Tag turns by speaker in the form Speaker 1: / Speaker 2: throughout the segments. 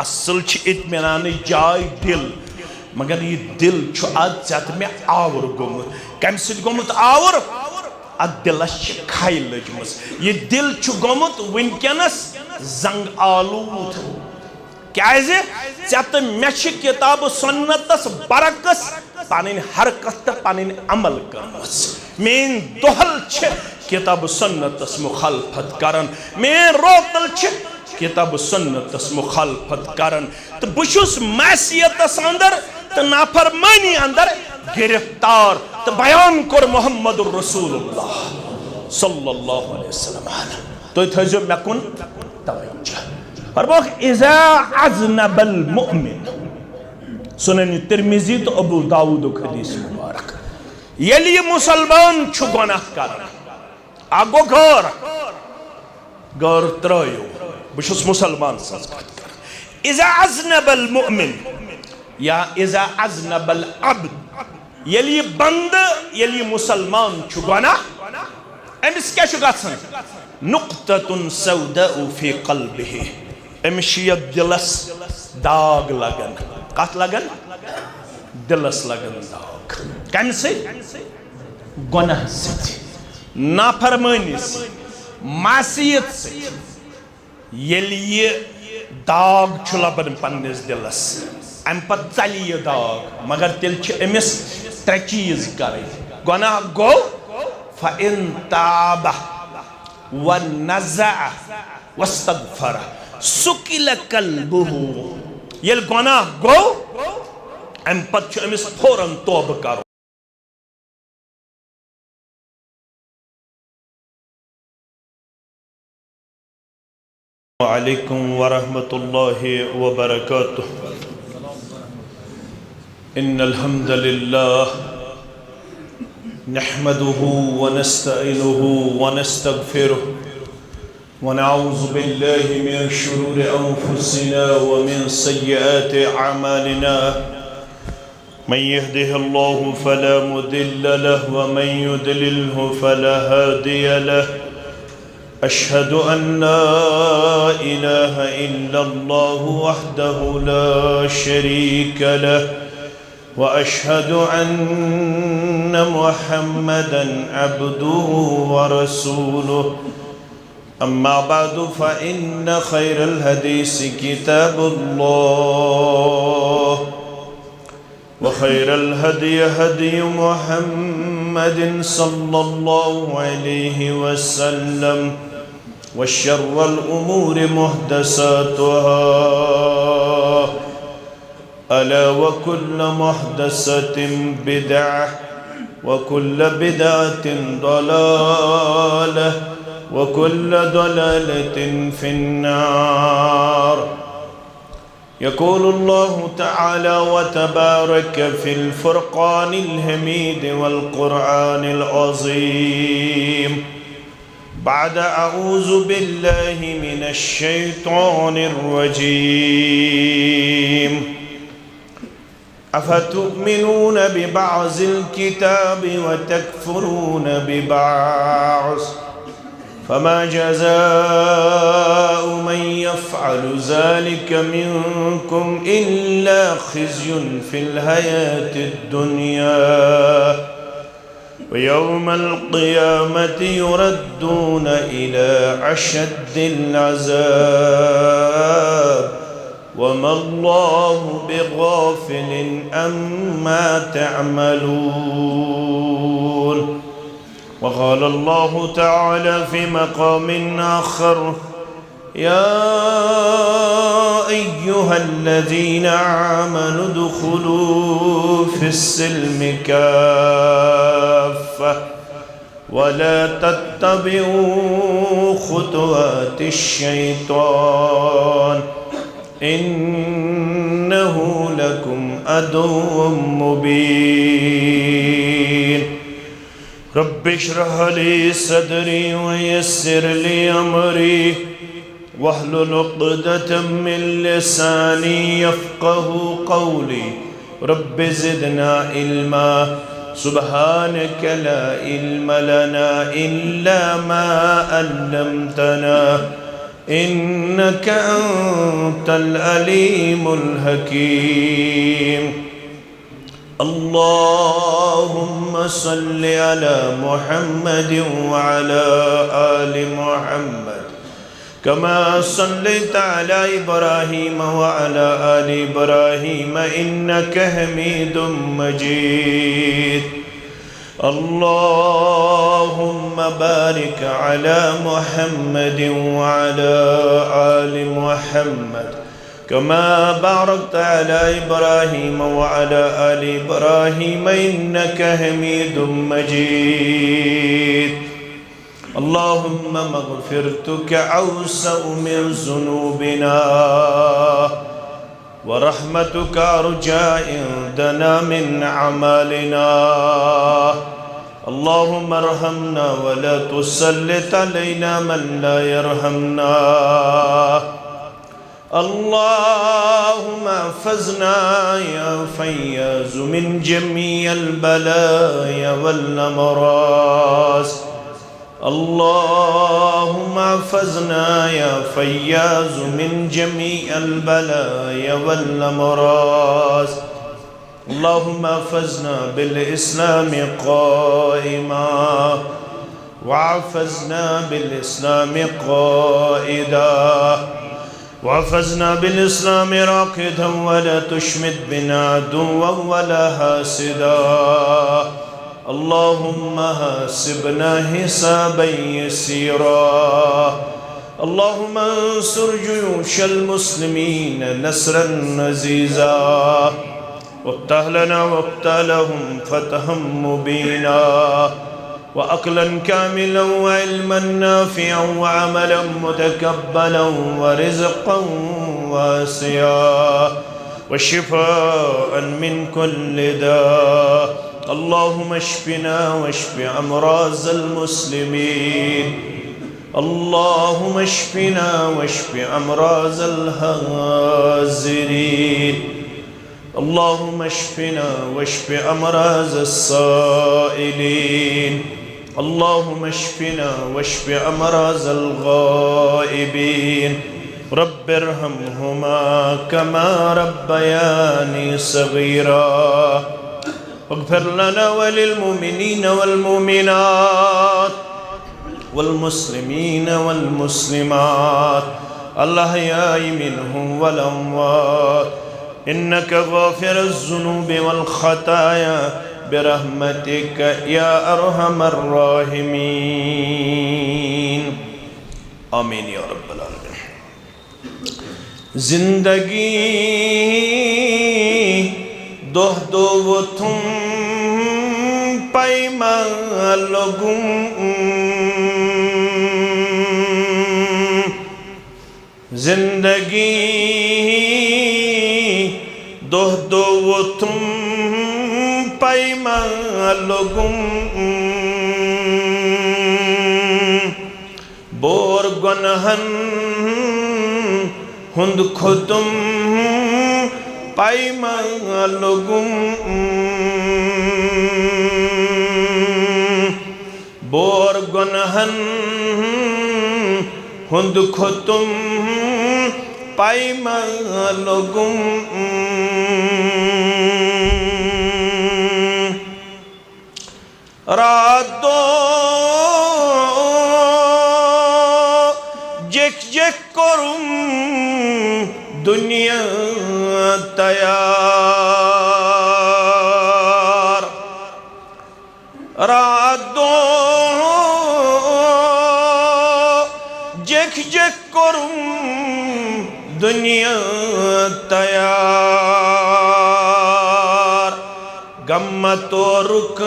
Speaker 1: असल इत्मीनान जाय दिल मगर ये दिल आज ज़्यादा में आवर गोमुत कम गोमुत आवर अत दिलस खाई लजम यह दिल गोमुत वनकनस जंग आलूद क्या तो मे किताब सुन्नतस बरकस पन हरकत तो पन अमल कर मेन दोहल किताब सुन्नतस मुखालफत करन मेन रोतल किताब सुन्नतस मुखालफत करन तो बहुत मैसियतस अंदर तो नाफरमानी अंदर गिरफ्तार तो बयान कर मोहम्मद रसूलुल्लाह सल्लल्लाहु अलैहि वसल्लम तो थजो मकुन तवज्जो फरमाओ इज़ा अज़नबल मुमिन सुनन तिरमिज़ी तो अबू दाऊद हदीस मुबारक यली मुसलमान छु गुनाह कर आगो गौर त्रयो बुशुस मुसलमान सज कर इज़ा अज़नबल मुमिन या इज़ा अज़नबल अब्द यली बंद यली मुसलमान छु गुनाह अमिस क्या छु गसन नुक्ततुन सौदाउ फी क़ल्बिही अमिस दिलस दाग लगन कत लगन दिलस लगन दाग कम से गुनाह से नाफरमानी से मासियत से ये दाग छु लबन पन्निस दिलस अम पत चली यह दाग मगर तिल अमिस त्रे चीज कर गुनाह गो फ़इन ताबा व नज़अ वस्तग़फ़र सुकिल कल्बुहु येल गुनाह गो अम पत अमिस फौरन तौबा करो वालेकुम वरहमतुल्लाहि वबरकातुह इन्नल हम्दुलिल्लाह नहमदुहु व नस्तईनुहु व नस्तगफिरुह व नऊज़ु बिल्लाहि मिन शुरूरि अंफुसिना व मिन सय्यिआति अमालिना मन यहदिहिल्लाहु फला मुदिल्ल लहु व मन युद्लिल्हु फला हादिय लहु अशहदु अन ला इलाहा इल्लल्लाहु वहदहु ला शरीक लहु व अशहदु अन्न मुहम्मदन अब्दुहु व रसूलुहु अम्मा बअदु फ़इन्न खैरल हदीसी किताबुल्लाह व खैरल हदी हदी मुहम्मदिन सल्लल्लाहु अलैहि वसल्लम व शर्रल उमूरि मुहदसातुहा अला व कुल्ल मुहदसतिन बिदअह व कुल्ल बिदअतिन दलालह व कुल्ल दलालतिन फिन्नार यक़ूलुल्लाहु तआला व तबारक फ़िल फ़ुरक़ानिल हमीद वल क़ुरआनिल अज़ीम बाद अऊज़ु बिल्लाहि मिनश शैतानिर रजीम अफ़तुमिनून बिबअज़िल किताबि व तकफ़ुरून बिबअज़ फमा जज़ाउ मन यफ़अलु ज़ालिक मिनकुम इल्ला ख़िज़्युन फ़िल हयातिद दुनिया व यौमल क़ियामति युरद्दून इला अशद्दिल अज़ाब वमा अल्लाहु बिग़ाफ़िलिन अम्मा तअमलून वक़ाल अल्लाहु तआला फ़ी मक़ामिन आख़र या अय्युहल्लज़ीना आमनु उदख़ुलू फ़िस्सिल्मि काफ़्फ़ह वला तत्तबिऊ ख़ुतवातिश शैतान इन्नहु लकुम अदुव्वुम मुबीन रब्बिश्रह ली सदरी व यस्सिर ली अमरी वहलुल उक़दतम मिन लिसानी यफ़क़हू क़ौली रब्बि ज़िदना इल्मा सुब्हानक ला इल्म लना इल्ला मा अल्लमतना إنك أنت العليم الحكيم اللهم صل على محمد وعلى آل محمد كما صليت على إبراهيم وعلى آل إبراهيم إنك حميد مجيد اللهم بارك على محمد وعلى آل محمد كما باركت على إبراهيم وعلى آل إبراهيم إنك حميد مجيد اللهم مغفرتك أوسع من ذنوبنا ورحمتك أرجى عندنا من أعمالنا اللهم ارحمنا ولا تسلط علينا من لا يرحمنا اللهم احفظنا يا فياض من جميع البلايا والأمراض اللهم احفظنا يا فياض من جميع البلايا والأمراض اللهم احفظنا بالإسلام قائما واحفظنا بالإسلام قائدا واحفظنا بالإسلام راقدا ولا تشمت بنا عدوا ولا حاسدا اللهم حاسبنا حسابا يسيرا اللهم انصر جيوش المسلمين نصرا عزيزا وافتح لنا وافتح لهم فتحا مبينا وعقلا كاملا وعلما نافعا وعملا متقبلا ورزقا واسعا وشفاء من كل داء اللهم اشفنا واشف أمراض المسلمين اللهم اشفنا واشف أمراض الحاضرين اللهم اشفنا واشف أمراض السائلين اللهم اشفنا واشف أمراض الغائبين رب ارحمهما كما ربياني صغيرا واغفر لنا وللمؤمنين والمؤمنات والمسلمين والمسلمات الأحياء منهم والأموات إنك غافر الذنوب والخطايا برحمتك يا أرحم الراحمين آمين يا رب العالمين زندگی دوہ دو وہ تم पैमालगुम जिंदगी दोह दो वो तुम पैमालगुम बोर गुनहन हुंद खुदुम पैमालगुम बोर गुनहन हुंद खुदुम पैमालगुम रातो जेक जेक करुम दुनिया तैयार रातो जेक जेक करुम दुनिया तैयार गम तो रुक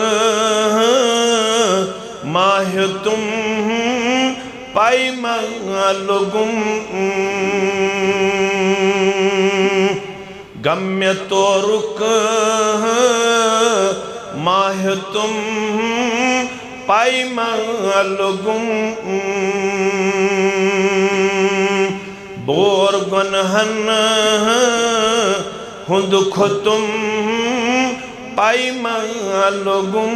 Speaker 1: माह तुम पैमालगुम गम्य तो रुक माह तुम पैमालगुम बोर गुनहन हुंद खुदुम पैमालगुम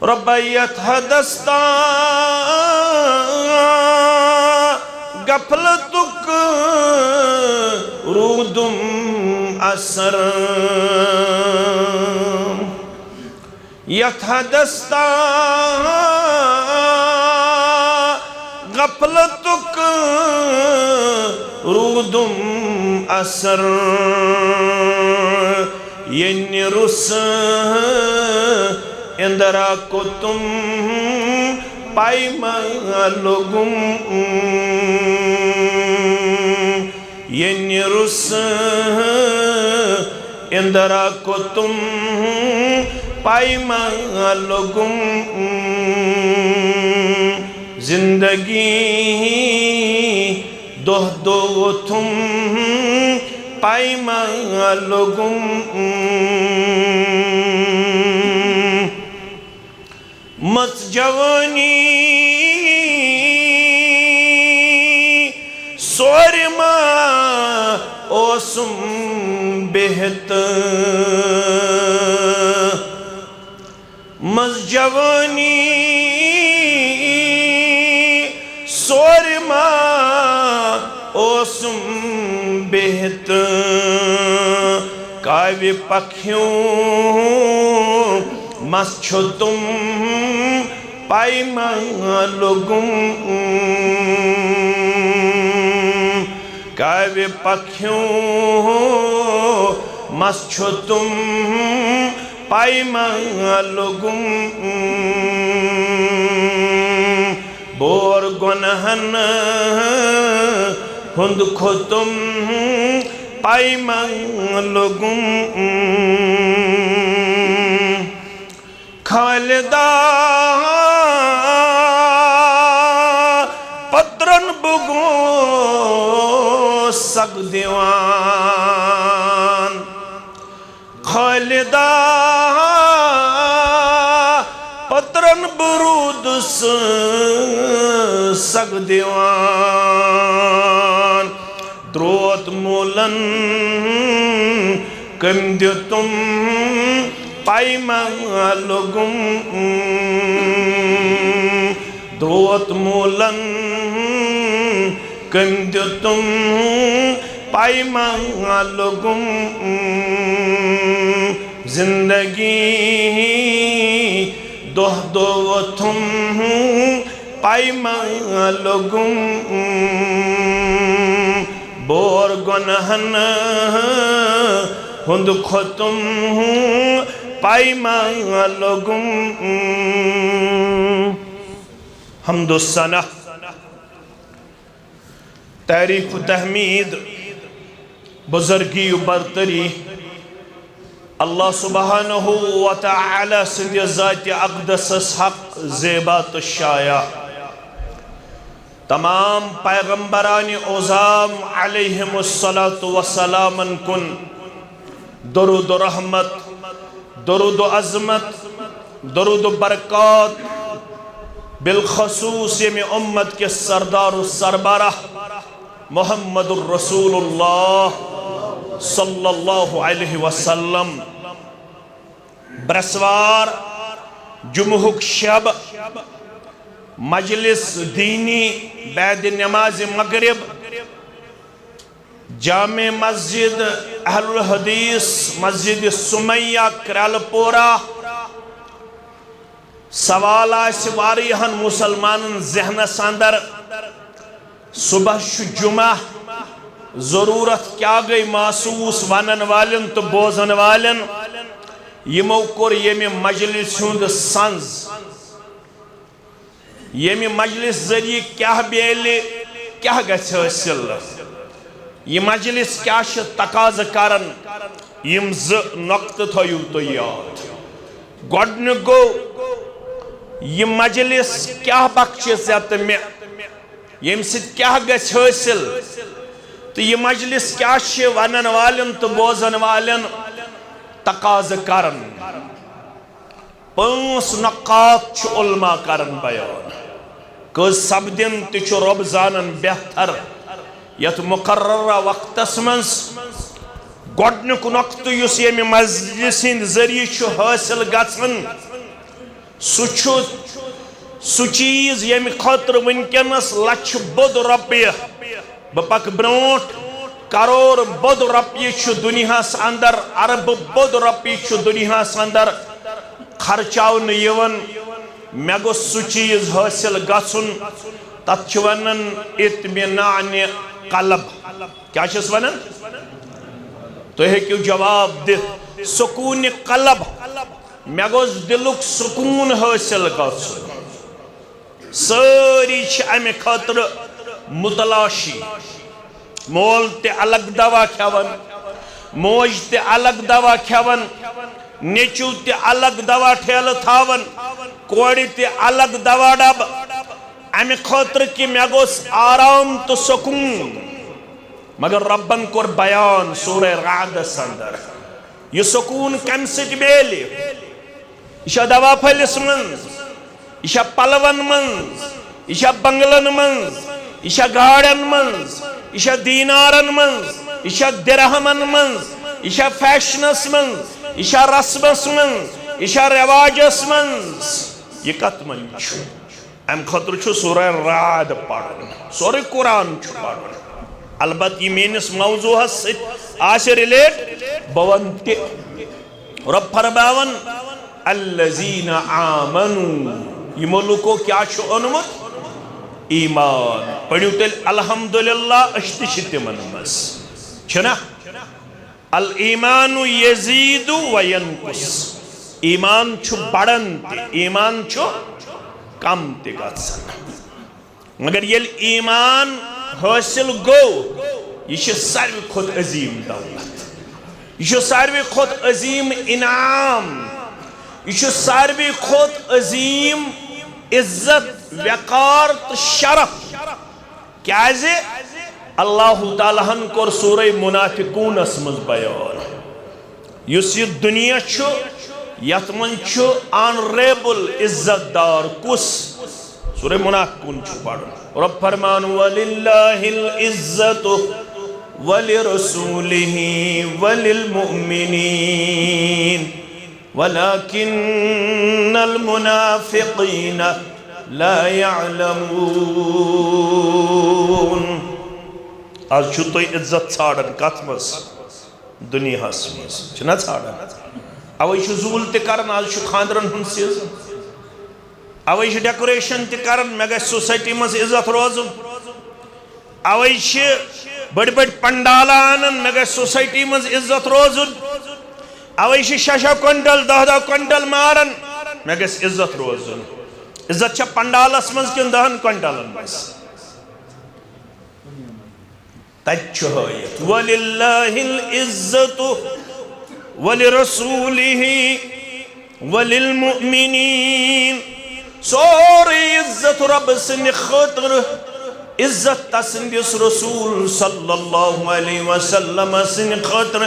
Speaker 1: रबैयत हदस्ता गफलतुक रूदुम असर यथदस्ता गफलतुक रूदुम असर ये रुस इंदरा को तुम पाइमा लोगुम ये रुस इंदरा को तुम पाइमा लोगुम जिंदगी दोह दो तुम पाइमा लोगुम मत जवानी सोरमा ओसुम बेहत मत जवानी सोरमा ओसुम बेहत काव्य पखियों मस छो तुम पाइमा लोगुम काव्य पखियों मस छो तुम पाइमा लोगुम बोर गुनहन हुंद खो तुम पाइमा लोगुम खालिदा पत्रन बुगो सक दीवान खालिदा पत्रन बुरूद सक दीवान द्रोत मूलन कम दो तुम पाइमा लोगुम द्रोत मूलन कम दो तुम पाइमा लोगुम जिंदगी दोह दो तुम पाइमा लोगुम बोर गुनहन हुंद खो तुम पाइमा लोगुम हम्दो सना तारीफ तहमीद बुजुर्गी बरतरी अल्लाह सुब्हानहु व तआला सिंध ज़ात अक़दस हक ज़ेबात शाया तमाम पैगंबरान ओज़ाम अलैहिमुस्सलातु वस्सलामन कुन दरूद रहमत दरूद अज़मत दरूद बरकत बिलखसूस ये उम्मत के सरदार सरबराह मुहम्मदुर रसूलुल्लाह सल्लल्लाहु अलैहि वसल्लम ब्रसवार जुमुहुक शब मजलिस दीनी बैद नमाज मगरिब जामे मस्जिद अहलुल हदीस मस्जिद सुमैया क्रलपोरा सवाल वारियहन मुसलमानन ज़हनस अंदर सुबह जुमा जरूरत क्या गई महसूस वनन वालन तो बोजन वालन यमो कोर यमि मजलिस हुंद संज यमि मजलिस जरिए क्या बेले क्या गछ हासिल यह मजलिस क्या तकाज करन यम ज नक्त थयु तो याद गोडन गो यह मजलिस क्या बख्श मे यम सत क्या गछ हासिल तो यह मजलिस क्या वनन वालन तो बोजन वालन तकाज करन पांच नकात उलमा करन बयान कज सपदिन तु रब जानन बेहतर यथ मुकर्ररा वक्तस मज गोडनुक नक्त युस यमि मजलिस हिंद जरिए हासिल गछन सु चीज यम खतर वनकस लक्ष बोध रुपये बह पक ब्रोट करोड़ बोध रुपये दुनियास अंदर अरब बोध रुपये दुनियास अंदर खर्चाव मे गो सु चीज हासिल गन तथ वन इत्मिनान कलब क्या वन तुम हेकू जवाब दित सुकून कलब मे गोस दिलुक सुकून हासिल गन सारी अमे खतर मुतलाशी मोल ते अलग दवा खेवन मोज ते अलग दवा खेवन नेचू ते अलग दवा ठेल थावन कोड़ी ते अलग दवा डब अमे खतर कि मे गोस आराम तो सुकून मगर रब्बन कोर बयान सूरह राद अंदर यह सुकून कम सत मेल यह दवा फलिस मन यह पलवन मन यह बंगलन मन यह गाड़न मन यह दीनारन मन यह दिरहमन मन यह फैशनस मन यह रस्मस मन यह रिवाजस मन यह कत मन अम खतर सूरह राद पढ़न सोरे कुरान पढ़न अलबत् यह मेनिस मौजूहस सत रिलेट बवन रब फरमावन अल्लज़ीना आमनू यमो लुको क्या ओनमुत ईमान पढ़ू तेल अल्हम्दुलिल्लाह अश्त तिमन मस छना अल ईमानु यज़ीदु व यनकुस ईमान छु बढ़न ते ईमान छु कम ते गसन मगर ये ईमान हासिल गो यह सारवी खुद अजीम दौलत यह सारवी खुद अजीम इनाम यह सारवी खुद अजीम इज्जत वकार तो शरफ क्या अल्लाह तालाहन कोर सूरह मुनाफिकूनस मज बयान युस यह दुनिया छु यथ मन छु ऑनरेबल इज्जतदार कुस सूरह मुनाफिकून छु पढ़न रब फरमान वलिल्लाहिल इज्जतु वलिरसूलिही वलिल मुमिनीन वलाकिन्नल मुनाफिकीन ला यअलमून आज छु तो इज्जत छाड़न कथ मस दुनियास मस छना छाड़न अवै छु जूल ते करन आज छु खानदरन हुन सीजन अवै छु डेकोरेशन ते करन मे गस सोसाइटी मस इज्जत रोजुन अवै छु बड़ बड़ पंडाल आनन मे गस सोसाइटी मस इज्जत रोजुन अवै छु 6 क्विंटल 10 क्विंटल मारन मे गस इज्जत रोजुन इज्जत छ पंडालस मस किन 10 क्विंटलन मस तच्छु होयत वलिल्लाहिल इज्जतु वलिरसूलिही वलिल मुमिनीन सोरी इज्जत रब सिन खतर इज्जत तसंदिस रसूल सल्लल्लाहु अलैहि वसल्लम सिन खतर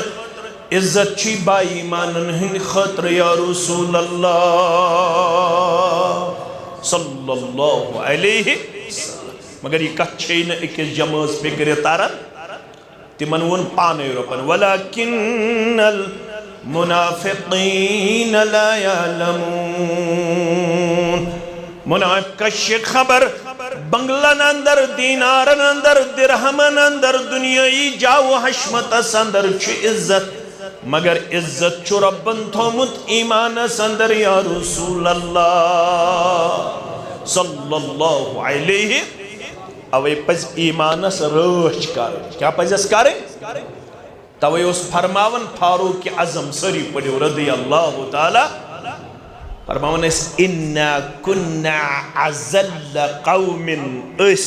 Speaker 1: इज्जत छी बाई मानन हिन खतर या रसूल अल्लाह सल्लल्लाहु अलैहि मगर ये कच्छे न एक जमाज पे करे तारन तिमन वन पाने रोपन वलाकिन्नल मुनाफिकीन ला यअलमून मुनाफिक खबर बंगलन अंदर दीनारन अंदर दिरहमन अंदर दुनियाई जाओ हशमत अंदर छु इज्जत मगर इज्जत छु रब्बन थोमुत ईमान अंदर या रसूल अल्लाह सल्लल्लाहु अलैहि अवे पज ईमानस रच कर क्या पजस करे तवे उस फरमावन फारूक आजम सरी पढ़ो रदी अल्लाह ताला फरमावन इन्ना कुन्ना अज़ल्ल कौमिन इस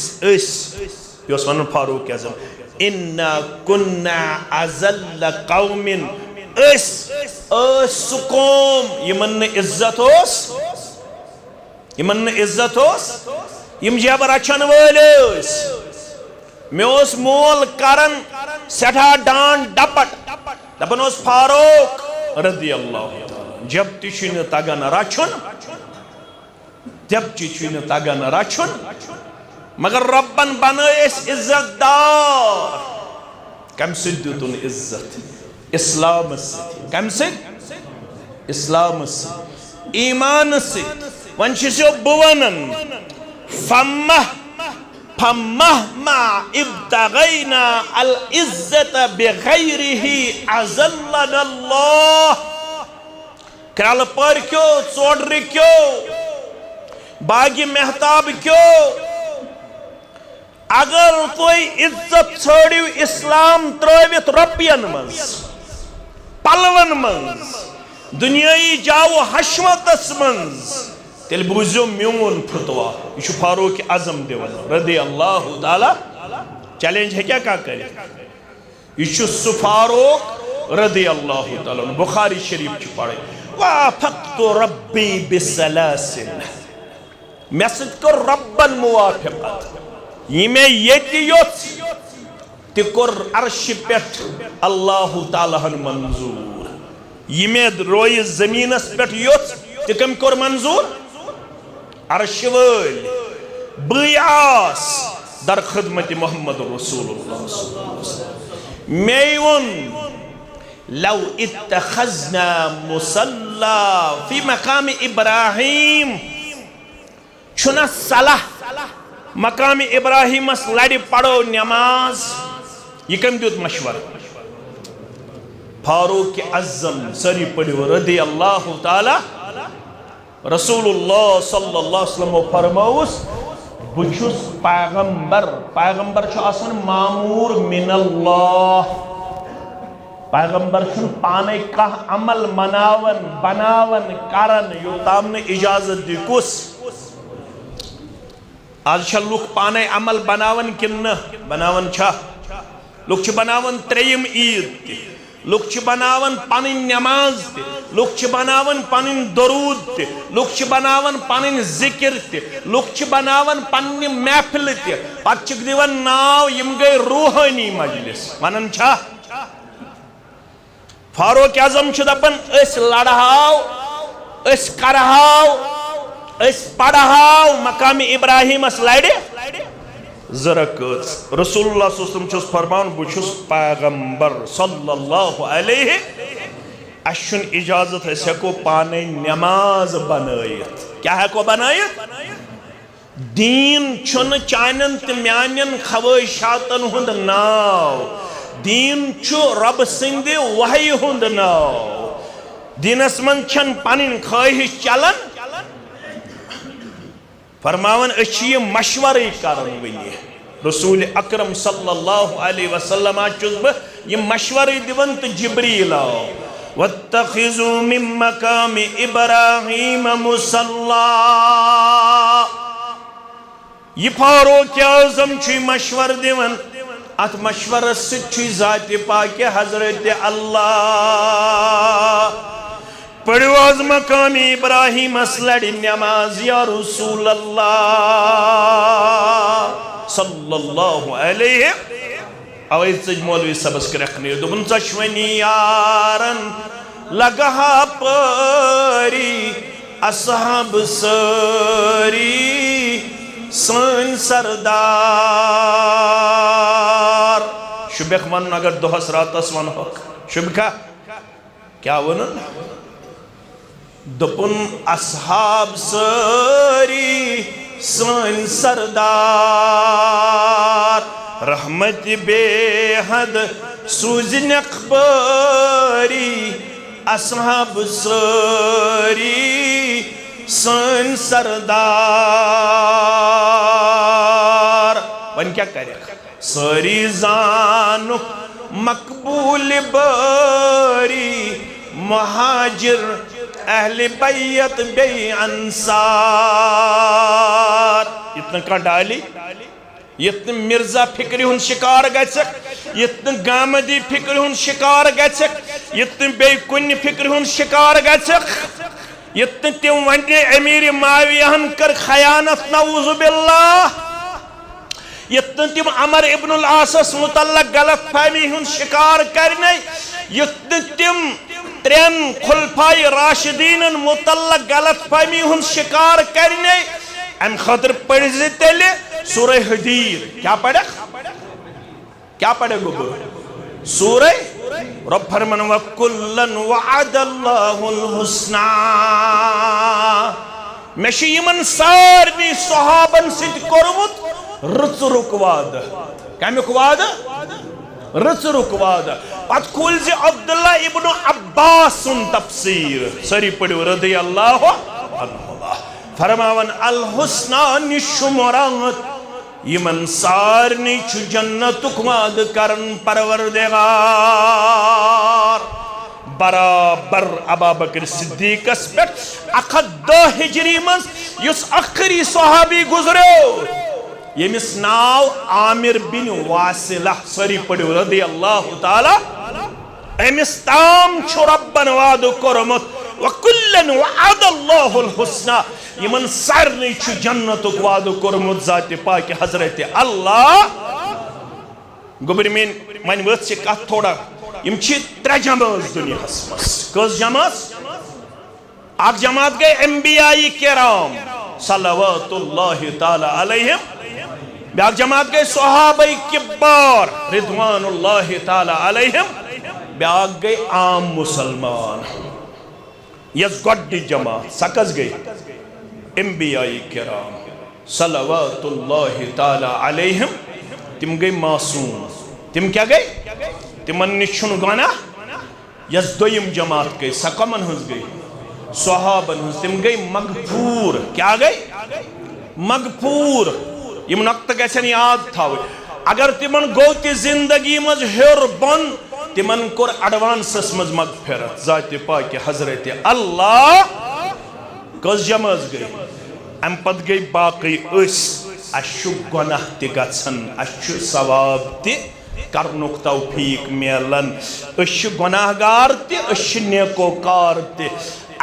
Speaker 1: योस वन फारूक आजम इन्ना कुन्ना अज़ल्ल कौमिन इस सुकौम यमन इज्जत होस यमन इज्जत होस यम जब रचन वलिस मे ओस मोल करन सेठा डांड डपट दपन ओस फारूक रदी अल्लाह जब तिन तगन रचन जब तिन तगन रचन मगर रब्बन बनइस इज्जतदार कम सिद्दुन इज्जत इस्लाम कम से इस्लाम से ईमान से वन बुवनन फमहमा इब्तगैना अल इज्जत बिगैरिही अज़ल्लना अल्लाह। क्रल पर क्यों, चोडर क्यों, बागी मेहताब क्यों, अगर तुम इज्जत छोड़ियो इस्लाम त्रवित रुपयन मज, पलवन मज, दुनियाई जाओ हशमतस मज, तेल बूझो म्यून फतवा। यह फारूक आजम दिवन रदी अल्लाह ताला। चैलेंज है क्या करे, यह सु फारूक रदी अल्लाह ताला। बुखारी शरीफ पढ़े वाफक़्तु रब्बी बिसलासिल, मे सो रब्बन मुवाफ़िक़त, यह मे ये कोर अर्श पे अल्लाह ताला मंजूर, यह मे रोय जमीनस पे ते कम कोर मंजूर अर्श वल। बयास दर खिदमत मोहम्मद रसूलुल्लाह मे वोन लव इत्तखज़ना मुसल्ला फी मकाम इब्राहिम, छुना सलाह मकाम इब्राहिम लड़ पढ़ो नमाज, यह कम दुत मशवर। फारूक आज़म सरी पढ़ो रदी अल्लाह ताला। रसूलुल्लाह सल्लल्लाहु अलैहि वसल्लम फरमाउस बुछुस पैगंबर, पैगंबर छ आसन मामूर मिनल्लाह। पैगंबर छुन पाने का अमल मनावन बनावन करन योताम ने इजाजत दी कुस। आज लुक पाने अमल बनावन कि न बनावन छा, लुक बनावन त्रेयम ईद ते, लुक बनावन पनिन नमाज ते, लुक बनावन पनिन दरूद ते, लुक बनावन पनिन जिक्र ते, लुक बनावन पन्नि महफिल ते, पच्चक दिवन नाव यम गए रूहानी मजलिस वनन छा। फारूक आज़म दपन अस लड़हाव, अस करहाव, अस पढ़हाव मकाम इब्राहिम लड़े जरक। रसूलुल्लाह सल्लल्लाहु अलैहि फरमान बुछुस पैगंबर सल्लल्लाहु अलैहि, अशुन इजाजत हेको पाने नमाज बनायत। क्या हेको बनायत? दीन छुन चानन ते म्यानन ख्वाहिशातन हुंद नाव, दीन छु रब सिंध वही हुंद नाव। दीनस मन छन पनिन ख्वाहिश चलन फरमावन अच्छी मशवर करन वनी। रसूल अकरम सल्लल्लाहु अलैहि वसल्लम चुस बह यह मशवर दिवन तो जिब्रील आओ वत्तखिजू मिन मकाम इब्राहिम मुसल्ला। यह फारूक आज़म छु मशवर दिवन, अत मशवर सी ज़ात पाक हजरत अल्लाह। पढ़ो आज मकाम इब्राहिम लड़ नमाज या रसूल अल्लाह सल्लल्लाहु अलैहि। अवै मौलवी सबस रखने दोपन चश्वनी यारन लगहा परी असहाब सरी सन सरदार। शुभख वन अगर दोहस रातस वन शुभका क्या वन दोपन असहाब सरी सन सरदार। रहमत बेहद सूजन अखबारी असहाब सरी सन सरदार। वन क्या करे सरी जानु मकबूल बारी महाजिर अहले बैयत बे अंसार। इतना का डाली इतने मिर्जा फिक्री हुन शिकार गचक, इतने गामदी फिक्री हुन शिकार गचक, इतने बेकुन फिक्री हुन शिकार गचक, इतने तिम वंडे अमीर मावियहन कर खयानत नऊज़ु बिल्लाह, इतने तिम अमर इब्नुल आसस मुतल्लक गलत फहमी हुन शिकार करने, इतने तिम त्रेन खुलफाई राशिदीन मुतल्लक गलत फहमी हुन शिकार करने। अम खतर पढ़ तेले सूरह हदीर। क्या पढ़े गोबर सूरह रब फरमान वकुल्लन वअदल्लाहुल हुस्ना मे यमन सारनी सहाबन सित कोरमुत रचुरुक वाद कमुक वाद रचुरुक वाद पत खुल अब्दुल्ला इब्न अब्बास सुन तफसीर सरी पढ़ो रदी अल्लाह फरमावन अल हुस्ना निशुमरात यमन सारनी जन्नतुक वाद करन परवरदिगार बराबर अबा बकर सिद्दीकस पे 110 हिजरी मज युस आखिरी सहाबी गुजरो यमिस नाव आमिर बिन वासिला सरी पढ़ो रदी अल्लाह ताला अमिस ताम छु रब्बन वाद कोरमुत वकुल्लन वअदल्लाहुल हुस्ना यमन सारनी छु जन्नतुक वाद कोरमुत जाते पाक हजरत अल्लाह गोबर में मन वत से कथ थोड़ा यम छि त्रे जमात दुनियास मस कस जमात अक जमात गए अंबियाई किराम सल्लल्लाहु ताला अलैहिम ब्याक जमात गए सहाबाई किब्बार रिदवानुल्लाहि ताला अलैहिम ब्याक गए आम मुसलमान यस गड्डी जमात सकस गई अंबियाई किराम सल्लल्लाहु ताला अलैहिम तिम गई मासूम तिम क्या गई तिमन निशुन गाना यस दोयम जमात गई सकमन हंस गई सहाबन हंस तिम गई मगफूर क्या गई मगफूर यम नक्त गसन याद था अगर तिमन गो ति जिंदगी मज हेर बन तिमन कोर एडवांसस मज मगफिरत जाते पाक हजरत अल्लाह कस जमात गई अम पत गई बाकी अशु गुनाह ति गछन अशु सवाब ति करनुक तौफीक मिलन अशु गुनाहगार ति अशु नेकोकार ति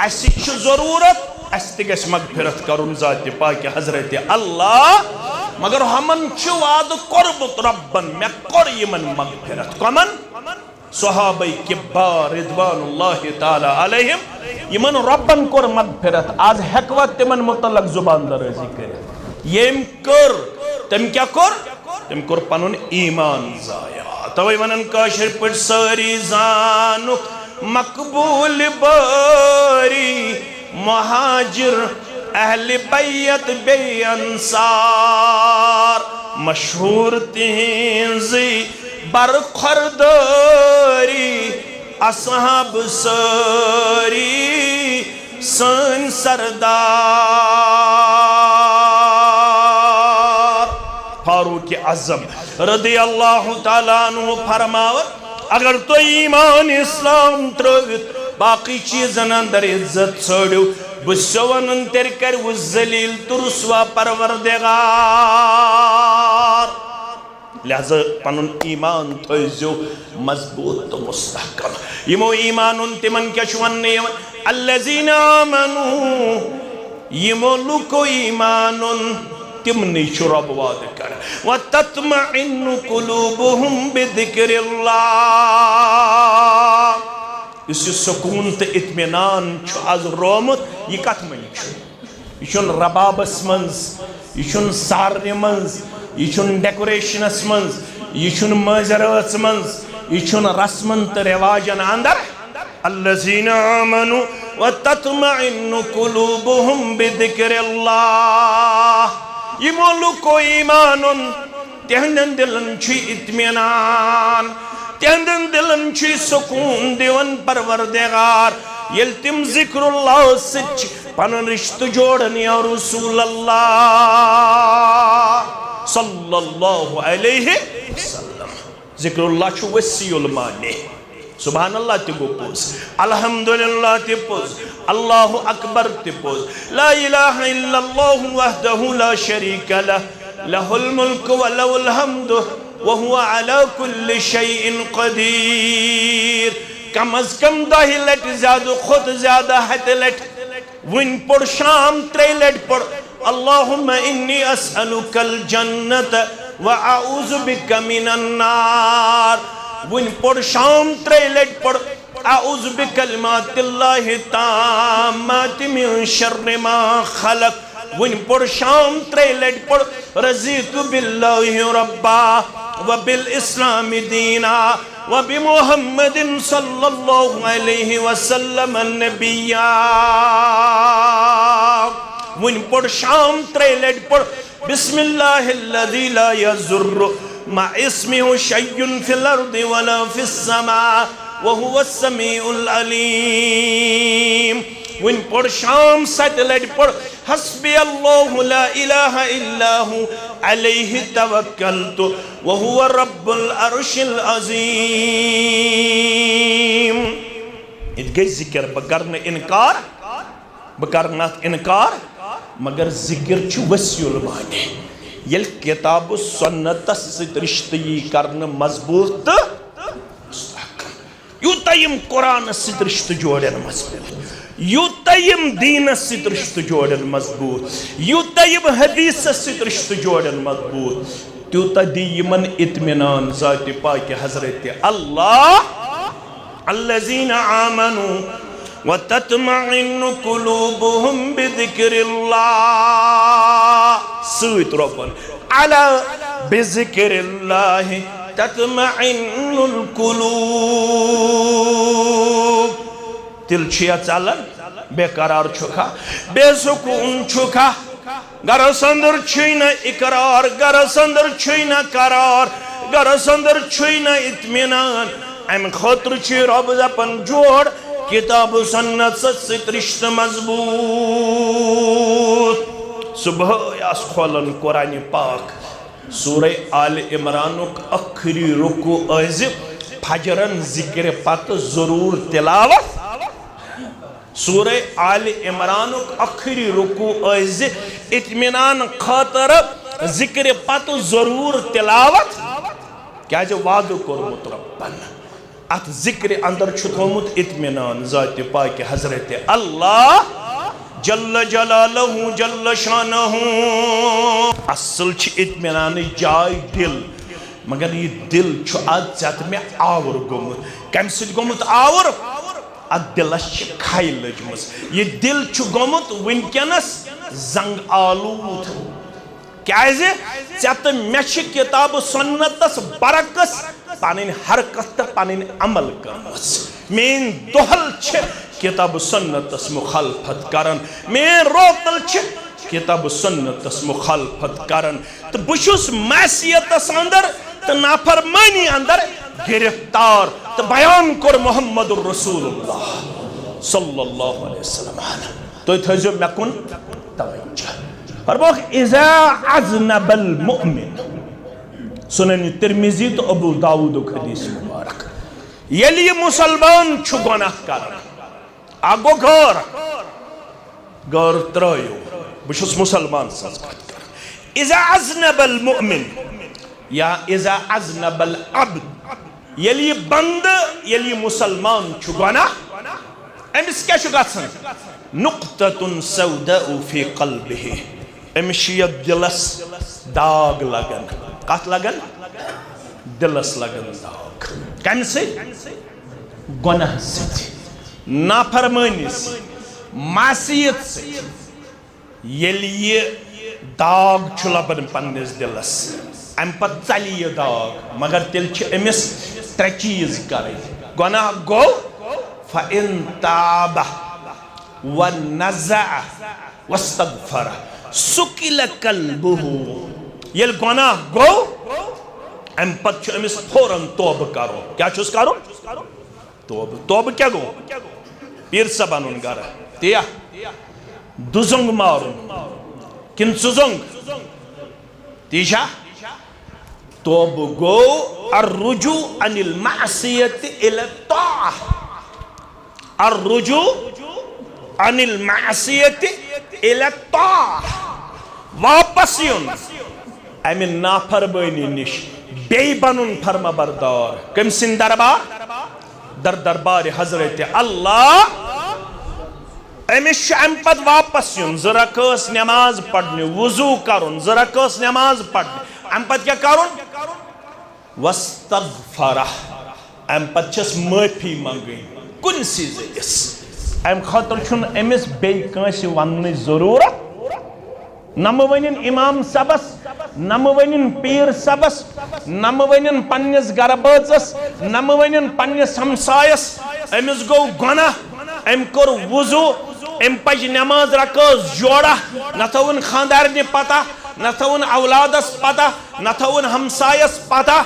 Speaker 1: अस छु जरूरत अस ति गछ मगफिरत करुन जाते पाक हजरत अल्लाह मगर हमन छु वाद कोरमुत रब्बन मे कोर यमन मगफिरत कमन सहाबाई किब्बार रिदवानुल्लाहि ताला अलैहिम यमन रब्बन कोर मगफिरत आज हेकवा तिमन मुतल्लक जुबान दराजी कर येम कर तम क्या कर तम कोर पनुन ईमान जाया तवै वनन काशिर पर सारी जानु मकबूल बारी मुहाजिर अहले बैत बे अंसार मशहूर तिंजी बरखरदारी असहाब सारी सन सरदार फारूक आजम रदी अल्लाह ताला अन्हु फरमावत अगर तो ईमान इस्लाम त्रोवित बाकी चीजन अंदर इज्जत छोड़ो बुस्वन तेर कर वो जलील तुरसवा परवरदिगार लिहाजा पनुन ईमान थो मजबूत तो मुस्तहकम यमो ईमान तिमन क्या वन अल्लज़ीना आमनू यमो लुको ईमान तिमनी रब वाद कर व तत्मइन्नु कुलूबुहुम बिज़िक्रिल्लाह इस सुकून ते इत्मीनान आज रोमुत यह कत मन यह रबाबस मंज यह सारने मंज यह डेकोरेशनस मंज यह मजरत मंज यह रस्मन तो रिवाजन अंदर अल्लज़ीना आमनू व तत्मइन्नु कुलूबुहुम बिज़िक्रिल्लाह यमो लुको ईमानुन तिहंदन दिलन छि इत्मीनान तिहंदन दिलन छि सुकून दिवन परवरदिगार यल तिम जिक्रुल्लाह सच पनुन रिश्त जोड़न या रसूल अल्लाह सल्लल्लाहु अलैहि वसल्लम जिक्रुल्लाह छु वसीउल माने सुभान अल्लाह ते पोज अल्हम्दुलिल्लाह ते पोज अल्लाहु अकबर ते पोज ला इलाहा इल्लल्लाहु वहदहु ला शरीका लह लहुल मुल्क व लहुल हम्दु व हुवा अला कुल्लि शैइन क़दीर कम अज कम 10 लट ज्यादा खुद ज्यादा हत लट वन पढ़ शाम 3 लट पढ़ अल्लाहुम्मा इन्नी अस्अलुकल जन्नत व अऊज़ु बिका मिनन नार वन पढ़ शाम 3 लट पढ़ अऊज़ु बिकलिमातिल्लाहि ताम्माति मिन शर्रि मा खलक वन पढ़ शाम 3 लट पढ़ रज़ीतु बिल्लाहि रब्बा व बिल इस्लामी दीना व बि मुहम्मदिन सल्लल्लाहु अलैहि वसल्लम नबिय्या व वन पढ़ शाम 3 लट पढ़ बिस्मिल्लाहिल्लज़ी ला यज़ुर्रु मा इस्मिहु शय्युन फिल अर्दि वला फिस समा व हुवस समीउल अलीम। वन पढ़ शाम 7 लट पढ़ हस्बी अल्लाहु ला इलाहा इल्ला हु अलैहि तवक्कलतु व हुवा रब्बुल अर्शिल अज़ीम। इत गई जिक्र बकर न इनकार बकर न इनकार मगर जिक्र छु वसीउल माने यल किताब सुन्नत सत रिश्ते करन मजबूत यूतयम कुरान सत रिश्ते जोड़न मजबूत यूतयम दीन सत रिश्ते जोड़न मजबूत यूतयम हदीस सत रिश्ते जोड़न मजबूत त्यूता दी यमन इत्मीनान ज़ात पाक हजरत अल्लाह अल्लज़ीना आमनू व तत्मइन्नु कुलूबुहुम बिज़िक्रिल्लाह सूत रोपन अला बिज़िक्रिल्लाह तत्मइन्नुल कुलूब। दिल छिया चलन बेकरार छुखा बेसुकून छुखा गरस अंदर छुना इकरार गरस अंदर छुना करार गरस अंदर छुना इत्मीनान अम खतर रब अपन जोड़ किताब सुन्नत सत रिश्ते मजबूत। सुबह यास खोलन कुरान पाक सूरह आल इमरान आखिरी रुकू अज फजरन जिक्र पत जरूर तिलावत सूरह आल इमरान आखिरी रुकू अज इत्मीनान खातर जिक्र पत जरूर तिलावत क्या वाद कोरमुत रब्बन अत जिक्र अंदर थोमुत इत्मीनान ज़ात पाक हजरत अल्लाह जल्ल जलालहू जल्ल शानहू। असल इत्मीनान जाय दिल मगर ये दिल आज में आवर गोमुत कम गोमुत आवर अत दिलस खाई लजमस ये दिल गोमुत वनकनस जंग आलूद क्या तो मे किताब सुन्नतस बरकस पन हरकत पन अमल कर मेन दोहल किताब सुन्नतस मुखालफत करन मेन रोतल किताब सुन्नतस मुखालफत करन तो बहुस मैसियतस अंदर तो नाफरमानी अंदर गिरफ्तार तो बयान कर मोहम्मद रसूलुल्लाह सल्लल्लाहु अलैहि वसल्लम तो थजो मे कुन तवज्जो फरमाओ इज़ा अज़नबल मुमिन सुनन तिरमिज़ी तो अबू दाऊद हदीस मुबारक यली मुसलमान छु गुनाह कर आगो गौर त्रयो बुशुस मुसलमान सच कर इज़ा अज़नबल मुमिन या इज़ा अज़नबल अब्द यली बंद यली मुसलमान छु गुनाह अमिस क्या छु गसन नुक्ततुन सौदाउ फी क़ल्बिही अमिस दिलस दाग लगन कत लगन दिलस लगन दाग कम से गुनाह से नाफरमानी से मासियत से ये दाग लबन पन्निस दिलस अम पत चलि यह दाग मगर तिल अमिस 3 चीज कर गुनाह गो फ़इन ताब व नज़अ वस्तग़फ़र सुकिल क़ल्बुहु येल गुनाह गो अम पत अमिस फौरन तौबह करो क्या करो तौबह क्या गो पीर सब अन गर तिया दुजुंग मारुन किन सुजुंग तीशा तौबह गो अर्रुजू अनिल मासियत इला ताअह अर्रुजू अनिल मासियत इला ताअह वापस युन अमि नाफरमानी निश बे बनुन फरमा बरदार कम सिन दरबार दरबार हजरत अल्लाह अमिस अम पत वापस युन जरकस नमाज पढ़ने वुजू करुन जरकस नमाज पढ़ने अम पत क्या करुन वस्तग़फ़र अम पत माफी मंगन कुन चीज़ अम खतर अमिस बे कंस वन जरूरत नम वन इमाम सबस नम वन पीर सबस नम वन पन्निस गरबाजस नम वन पन्निस हमसायस अमिस गो गुनाह अम कोर वुजू एम पज नमाज रकस जोड़ा न थवन खानदारनि पता न थवन औलादस पता न थवन हमसायस पता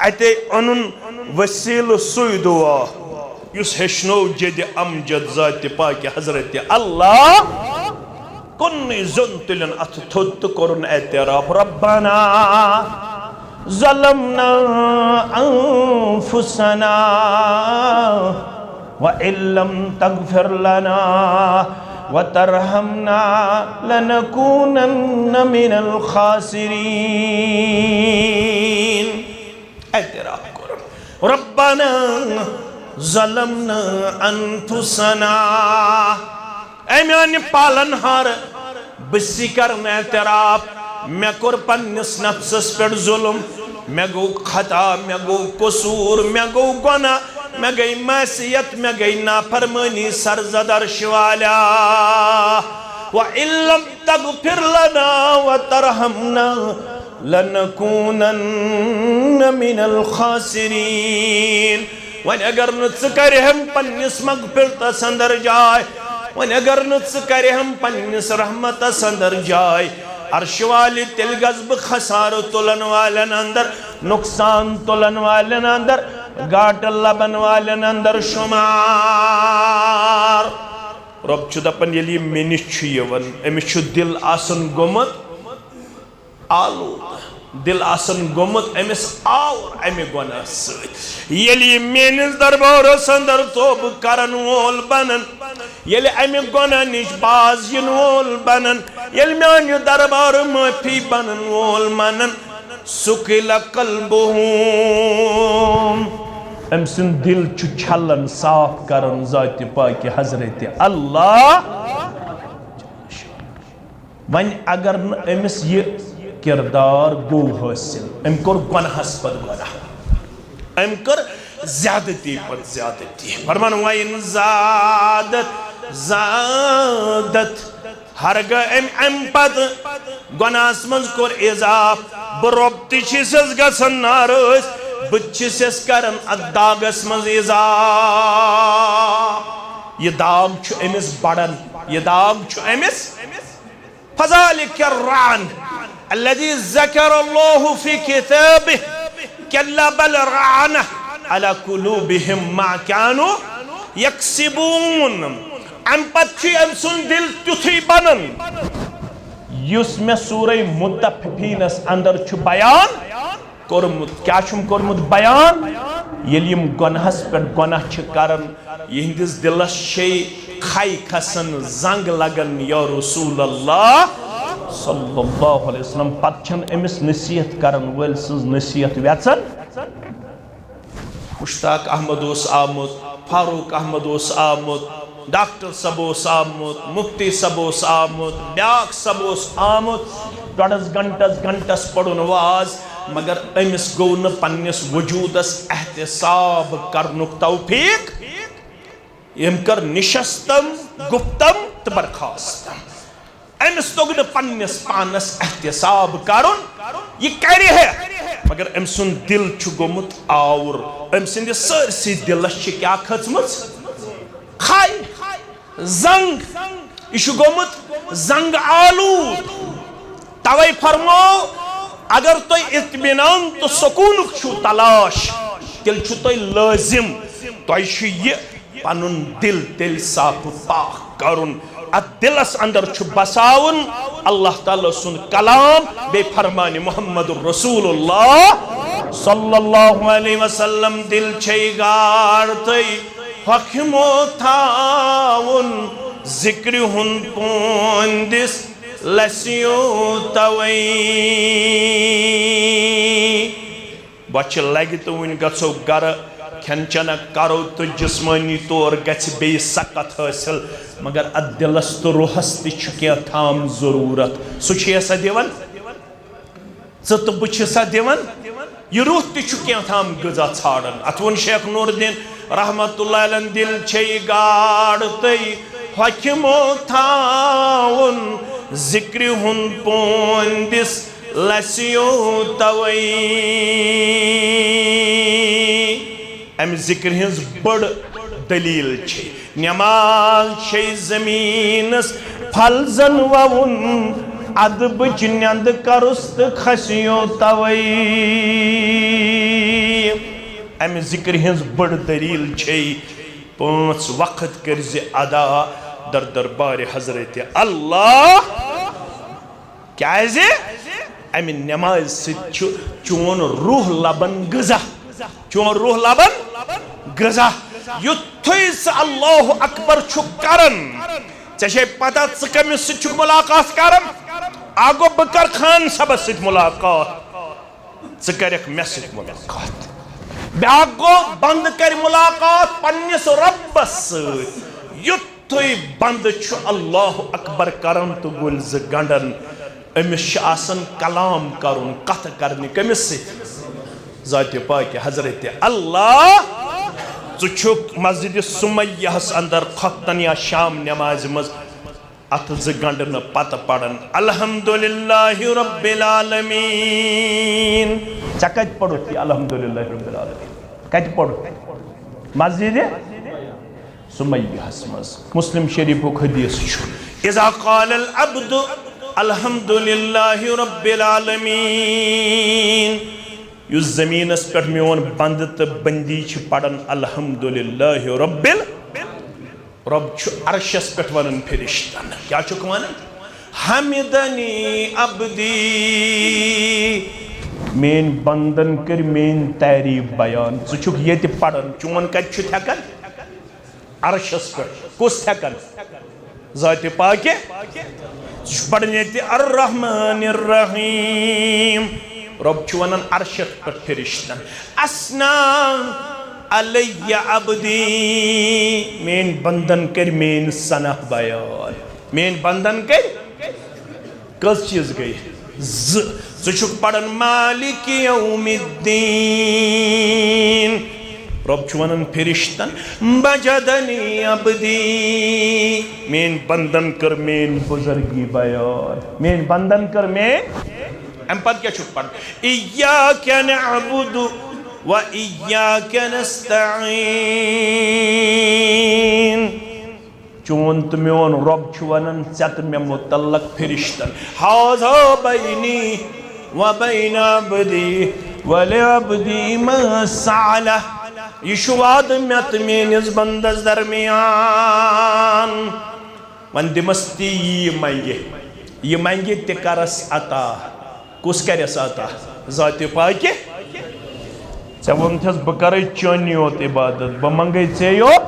Speaker 1: अते अनुन वसील सुई दुआ युस हेशनो जद अमजद जात पाक हजरत अल्लाह कुन जुन तुलन अथ थुत करन एतराफ रब्बना ज़लमना अनफुसना व इल्लम तगफिर लना व तरहमना लनकूनन्न मिनल खासिरीन। एतराफ करो रब्बना ज़लमना अनफुसना ऐ मेरे पालनहार बसी कर एतराफ मे कोर पन्निस नफ्सस पे जुल्म मे गो खता मे गो कसूर मे गो गुनाह मे गई मासियत मे गई नाफरमानी सरजदर शिवाला व इल्लम तगफिर लना व तरहमना लनकूनन्न मिनल खासिरीन। वन अगर न कर हम पन्निस मगफिरतस अंदर जाए वन अगर न कर हम पन्निस रहमतस अंदर जाए अर्श वाली तिल गज़ब खसार तुलन वालन अंदर नुकसान तुलन वालन अंदर गाट लबन वालन अंदर शुमार रब छु दपन यली मेनिश छु यवन अमिस छु दिल आसन गोमत आलूद दिल आसन गोमत अमिस आवर अमि गुनाह सत यली मेनिस दरबारस अंदर तोब करन वोल बनन यली अमि गुनाह निश बाज यिन वोल बनन यली मेन दरबार माफी बनन वोल मनन सुकिल कल्बुहुम अमसिन दिल छु छलन साफ करन जात पाक हजरत अल्लाह। वन अगर न अमिस ये किरदार गो हासिल अम कोर गुनाहस पद गुनाह अम कर ज्यादती पद ज्यादती फरमान वाइन ज़ादत ज़ादत हरग अम पद गुनाहस मंज कोर इजाफ बरोब तिछिस गसन नारस बचिस करन अदागस मंज इजाफ ये दाग छु अमिस बड़न ये दाग छु अमिस फज़ालिक अर्रान الذي ذكر الله في كتابه كلا بل ران على قلوبهم ما كانوا يكسبون ام پتچی ام سن دل تیتھی بنن یس میں سورہ متففینس اندر چھ بیان کورمت کیا چھم کورمت بیان یلیم گناہس پر گناہ چھ کرن یہندس دلس شے کھائی کھسن زنگ لگن یا رسول اللہ صلی اللہ علیہ وسلم پتچن امس نصیحت کرن ول سز نصیحت ویچن مشتاق احمد اوس آمد فاروق احمد اوس آمد ڈاکٹر صاحب اوس آمد مفتی صاحب اوس آمد بیاق صاحب اوس آمد ڈوڑس گھنٹس پڑھن واز مگر امس گو نہ پنس وجودس احتساب کرنک توفیق یم کر نشستم گفتم تو برخاستم امس توگ نہ پنس پانس احتساب کرن یہ کری ہے مگر ام سن دل چھ گومت آور ام سند سرسی دلس چھ کیا کھچمت کھائی زنگ یہ گومت زنگ آلود توئی فرمو اگر تو اطمینان تو سکون چھو تلاش تیل چھو تو لازم تو یہ پنن دل تیل صاف پاک کرن دلس اندر چھ بساون اللہ تعالی سن کلام بے فرمان محمد رسول اللہ صلی اللہ علیہ وسلم دل چھئی گارتی حکمو تھاون ذکر ہن پوندس لسیو توئی بچ لگی تو ان گچو گر کھنچنا کرو تو جسمانی طور گچ بے سکت حاصل مگر دلس تو روحس تھی تھام ضرورت سہ سا دِوان ژٕ بہٕ سا دِوان یہ روح تھی تھام غذا ژھانڈان ات وون شیخ نور الدین رحمت اللہ علیہ دل چھئی گاڑتئی حکمو تھاون ذکر ہن پوندس لسیو توئی ام ذکر ہنز بڑ دلیل چھے नमाज शे जमीनस फलजन ववुन अदब नंद करुस तो खसियो तवई अमि जिक्र हज बड़ दलील छे 5 वक्त कर्ज अदा दर दरबार हजरत अल्लाह क्या अमि नमाज सो चोन रूह लबन गजा चोन रूह लबन गजा युथै अल्लाह अकबर करन ऐसे पता कमिस सु मुलाकात करन आगो बह कर खान सबस सत मुलाकात कर मे सत मुलाकात ब्या गो बंद कर मुलाकात पन्निस रब्बस युथै बंद अल्लाह अकबर करन तो गुल ज गंडन अमिस कलाम करुन कथ करने कमिस ज़ात पाक हजरत अल्लाह चुक मस्जिद सुमय्यास अंदर खतन या शाम नमाज मज अत ज गंडन पत पड़न अल्हम्दुलिल्लाहि रब्बिल आलमीन च कत पढ़ो अल्हम्दुलिल्लाहि रब्बिल आलमीन कत पढ़ो मस्जिद सुमय्यास मज मुस्लिम शरीफ हदीस इज़ा क़ाल अल अब्दु अल्हम्दुलिल्लाहि रब्बिल आलमीन युस जमीनस पे मोन बंद तो बंदी पड़न अल्हम्दुलिल्लाहि रब्बिल रब अर्शस पे वन फिरिश्तन क्या वन हमिदनी अब्दी मेन बंदन कर मेन तारीफ बयान ज़ुक ये पड़न चोन कत हेकन अर्शस पे कुस हेकन ज़ात पाक पढ़न ये अर्रहमानिर रहीम रब वन अर्शस पे फिरिश्तन अस्ना अलैया अब्दी मेन बंदन कर मेन सनह बयान मेन बंदन कर कस चीज गई ज़ुक पढ़न मालिक यौमिद्दीन रब वन फिरिश्तन बजदनी अब्दी मेन बंदन कर मेन बुजुर्गी बयान मेन बंदन कर मेन अम पद क्या पढ़ इय्याका नअबुदु व इय्याका नस्तईन चोन तो मोन रब वन चत मे मुतल्लक फिरिश्तन हाज़ा बैनी व बैन अब्दी व लिअब्दी मा सअला यह वाद मे तो मेनिस बंदस दरमियान वन दिमस ती यह मंगे करस अता कुस करस अता ज़ात पाक ऐ वोनस बह कर चन योत इबादत बह मंगे ऐ योत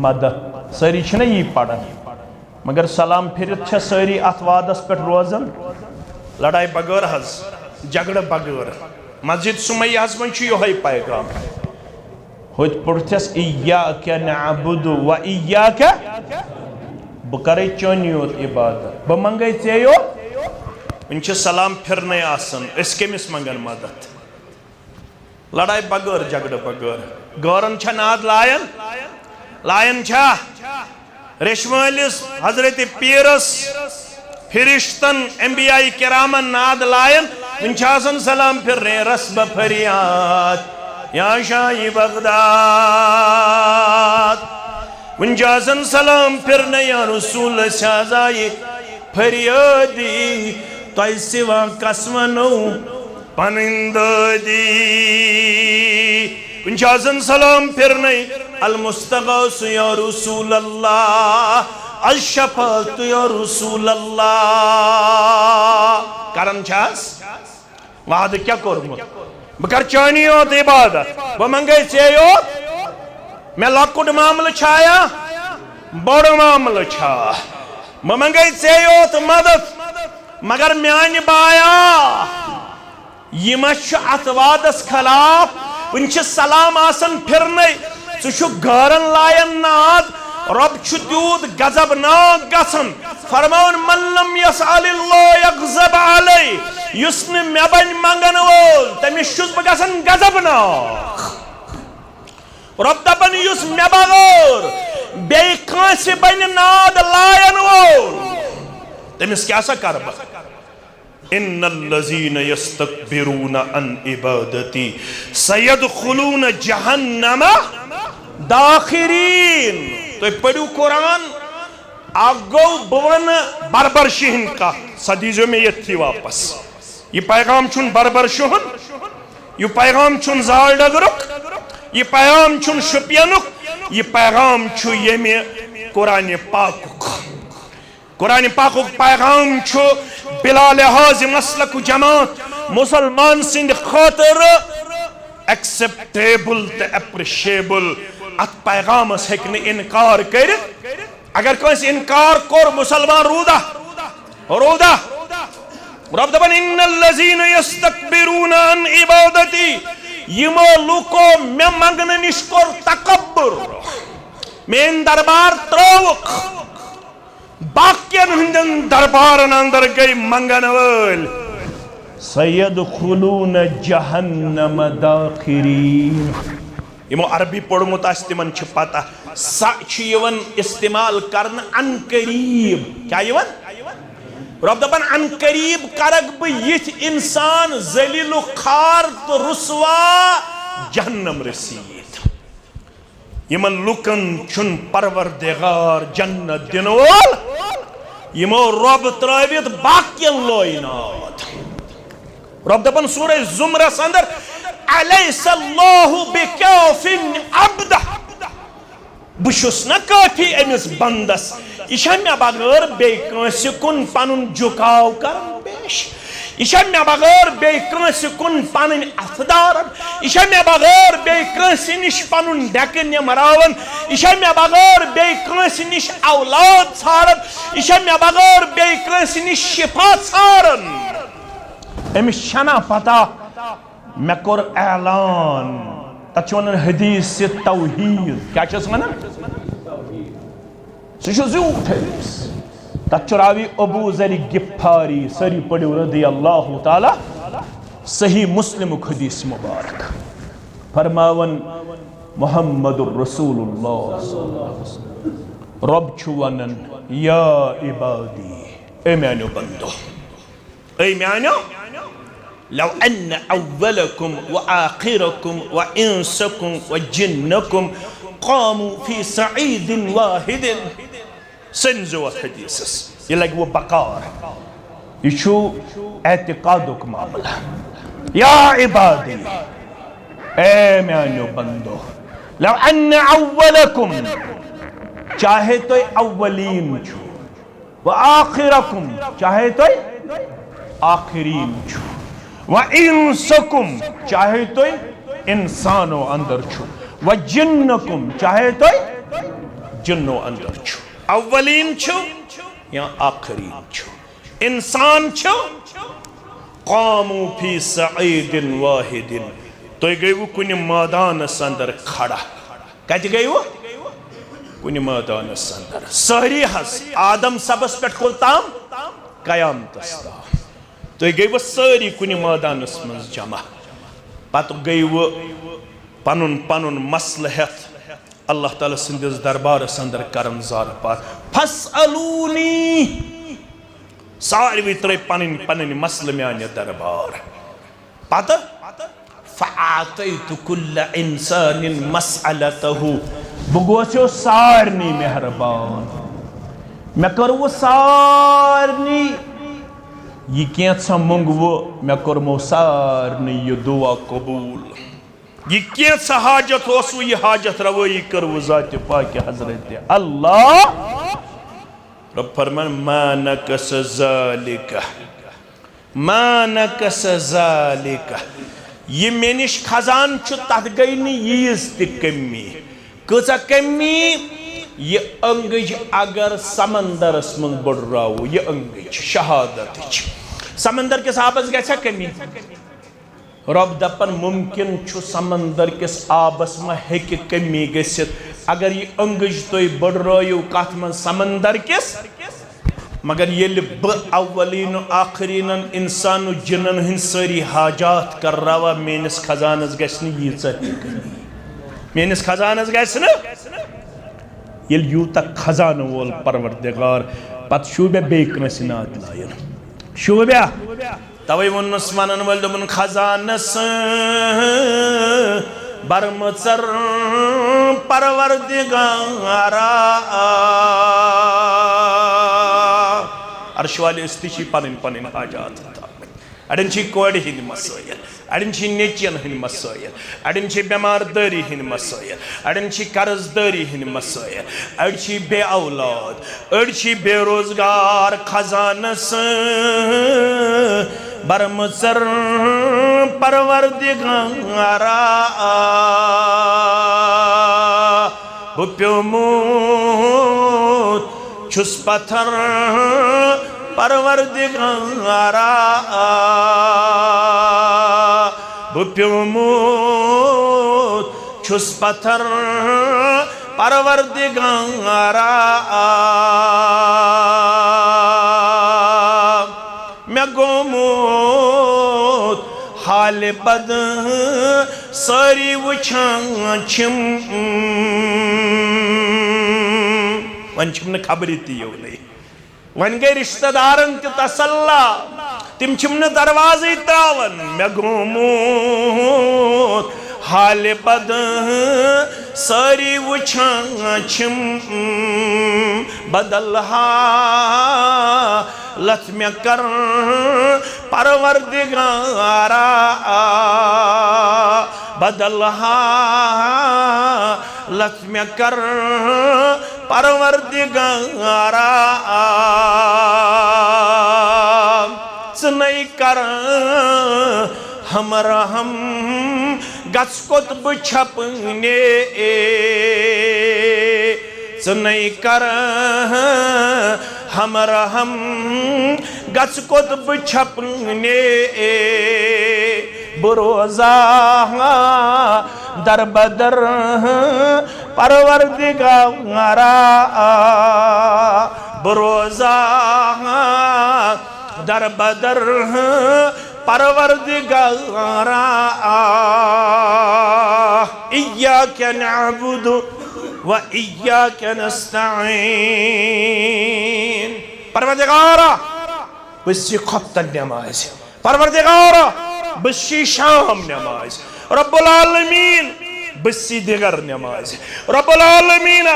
Speaker 1: मदद सारी यी पढ़न मगर सलाम फिरत सारी अत वादस पे रोजन लड़ाई बगैर हज झगड़ बगैर मस्जिद सुमय्यास मं योहे पैगाम होत पढ़थस इय्याका नअबुदु व इय्याका बह कर चन योत इबादत बह मंगे ऐ योत वन सलाम फिरने आसन कमिस मंगन मदद लड़ाई बगैर झगड़ बगैर गौरन नाद लायन लायन रेशमालिस हजरत पीरस फिरिश्तन अंबियाई किरामन नाद लायन वन सलाम फिरने रस्ब फरियाद या शाही बगदाद वन सलाम फिरने या रसूल शाजाई फरियादी तय सिवा कसवनो पनिंदी वन सलाम फिरने अल मुस्तगौस या रसूल अल्लाह अल शफात या रसूल अल्लाह करन वाद क्या कोरमुत बह कर चानी योत इबादत बह मंगे ऐ योत मे लकुट मामल छाया बड़ मामल छा बह मंगे ऐ योत मदद मगर म्यान बाया यह अत वादस खिलाफ वन सलाम आसन फिरने ज़ु गारन लायन नाद रब तूत गजबनाक गसन फरमान मल्लम यसअलिल्लाह यगज़ब अलैहि युस न मे बन मंगन वोल तमिस छुस बह गसन गजबनाक रब दपन युस मे बगैर बे कांस बन नाद लायन वोल तमिस क्या सा कर बह इन्नल्लज़ीन यस्तकबिरून अन इबादती सयदखुलून जहन्नम दाखिरीन तो पढ़ू कुरान आगो बवन बरबरशी हिंद का सदीजो में ये थी वापस ये पैगाम चुन बरबरशुन ये पैगाम चुन जाल डगरुक ये पैगाम चुन शुपियनुक ये पैगाम छु ये में कुरान पाकुक पैगाम छु बिला लिहाज मसलक जमात मुसलमान सिंध खातिर एक्सेप्टेबल ते एप्रिशिएबल अत पैगामस हेक न इनकार कर अगर कस इनकार कोर मुसलमान रूदा रब दपन इन्नल्लज़ीना यस्तकबिरून अन इबादती यमो लुको मे मंगन निश कोर तकब्बुर मेन दरबार त्रौक बाकियन हिंदन दरबारन अंदर गई मंगन वल सयदखुलून जहन्नम दाखिरीन यमो अरबी पढ़मुत आस तिमन छ पता सा छ यवन इस्तेमाल करन अनकरीब क्या यवन रब दपन अनकरीब करक ब यथ इंसान जलील खार तो रुसवा जहन्नम रसीद यमन लुकन छुन परवरदिगार जन्नत दिन वोल यमो रब त्रवित बाकियन लोइनात रब दपन सूरह जुमरस अंदर अलैहिस्सलाहु बिकाफिन अब्दा बुशुस न काफी अमिस बंदस इशा मे बगैर बे कंस कुन पनुन झुकाव कर पेश इशा मे बगैर बे कंस कुन पनुन अफदारन इशा मे बगैर बे कंस निश पनुन डकन मरावन इशा मे बगैर बे कंस निश औलाद छारन इशा मे बगैर बे कंस निश शिफा छारन अमिस छना पता मे कोर ऐलान तथ वन हदीस से तौहीद क्या वन तरावी अबू जर गिफारी सरी पढ़ो रदी अल्लाह ताला सही मुस्लिम हदीस मुबारक फरमावन मुहम्मदुर रसूलुल्लाह रब छु वनन या इबादी ए म्यानो बंदो ए म्यानो लौ अन्न अव्वलकुम व आखिरकुम व इंसकुम व जिन्नकुम क़ामू फी सईदिन वाहिदिन संजो हदीस ये लग वो बकार यशु एतिकादुक मामला या इबादी ए म्यानो बंदो लौ अन्न अव्वलकुम चाहे तो अव्वलीन छु व आखिरकुम चाहे तो आखिरीन छु व इंसकुम चाहे तो इंसानो अंदर छु व जिन्नकुम चाहे तो जिन्नो अंदर छु अव्वलीन छु या आखिरीन छु इंसान छु क़ामू फी सईदिन वाहिदिन तो गयु कुन मैदान अंदर खड़ा कत गयु कुन मैदान अंदर सारी हस आदम सबस पे खुलताम कयामतस ताम तो गई सारी कुन मैदान मं जमा पत गई पनुन पनुन मसल हेत अल्लाह ताला सिंदिस दरबारस अंदर करन जार पार फसअलूनी सारी त्र पन पन मसल म्यान दरबार पत फआतैतु कुल्ल इंसानिन मसअलतहु बह गोसो सारनी मेहरबान मे कर वो सारनी ये कैसा मंगवो मे कर्मो सारनी ये दुआ कबूल ये कैसा हाजत हो ये हाजत रवोई कर वो ज़ात पाक हजरत अल्लाह रब फरमान मानकस ज़ालिका ये मेनिश खजान छु तथ गई नी यीज ति कमी कसा कमी ये अंगज अगर समंदरस मन बड़राव ये अंगज शहादत समंदर के आबस गछा कमी रब दपन मुमकिन छु समंदर किस आबस में हेक कमी गसित अगर ये अंगज तो बड़राव कत मन समंदर किस मगर ये अव्वलीन आखरीन इंसान जिनन हिंद सारी हाजात कर रवा मेनिस खजानस गि मेनिस खजानस गि यूत खजान वोल परवरदिगार पत शूबे बेकनस नात लायन शूब्या तवे वनस मनन वल दमन खजानस बरमचर परवरदिगारा अर्श वाले इस्तिशी पन पन हाजात अड़न कोड़ हिंद मसाइल अड़न नेचियन हिंद मसाइल अड़न बेमार दारी हिंद मसाइल अड़न कर्जदारी हिंद मसाइल अड़ बे औलाद अड़ बेरोजगार खजानस बरमसर परवरदिगारा बह प्योमुत छुस पत्थर परवरदिगारा बह प्योमुत छुस पत्थर परवरदिगारा मैं गोमुत हाल बद सारी वुछान छिम वन छिम न खबरी ती यो नहीं वन गई रिश्तेदारन ते तसल्ला तिम छिम न दरवाजे त्रावन मैं गोमुत हाल बद सारी वुछान छिम बदल लत में कर परवरदिगारा बदल लत में कर परवरदिगारा नहीं कर हमरा हम गस्कोत बछपने नहीं कर हमरा हम गस्कोत बछपने बरोजा दर बदर परवरदिगारा बरोजा दर बदर परवरदिगारा इय्याका नअबुदु व इय्याका नस्तईन परवरदिगारा बस्सी खफ्तन नमाज परवरदिगारा बस्सी शाम नमाज रब्बुल आलमीन बस्सी दिगर नमाज रब्बुल आलमीन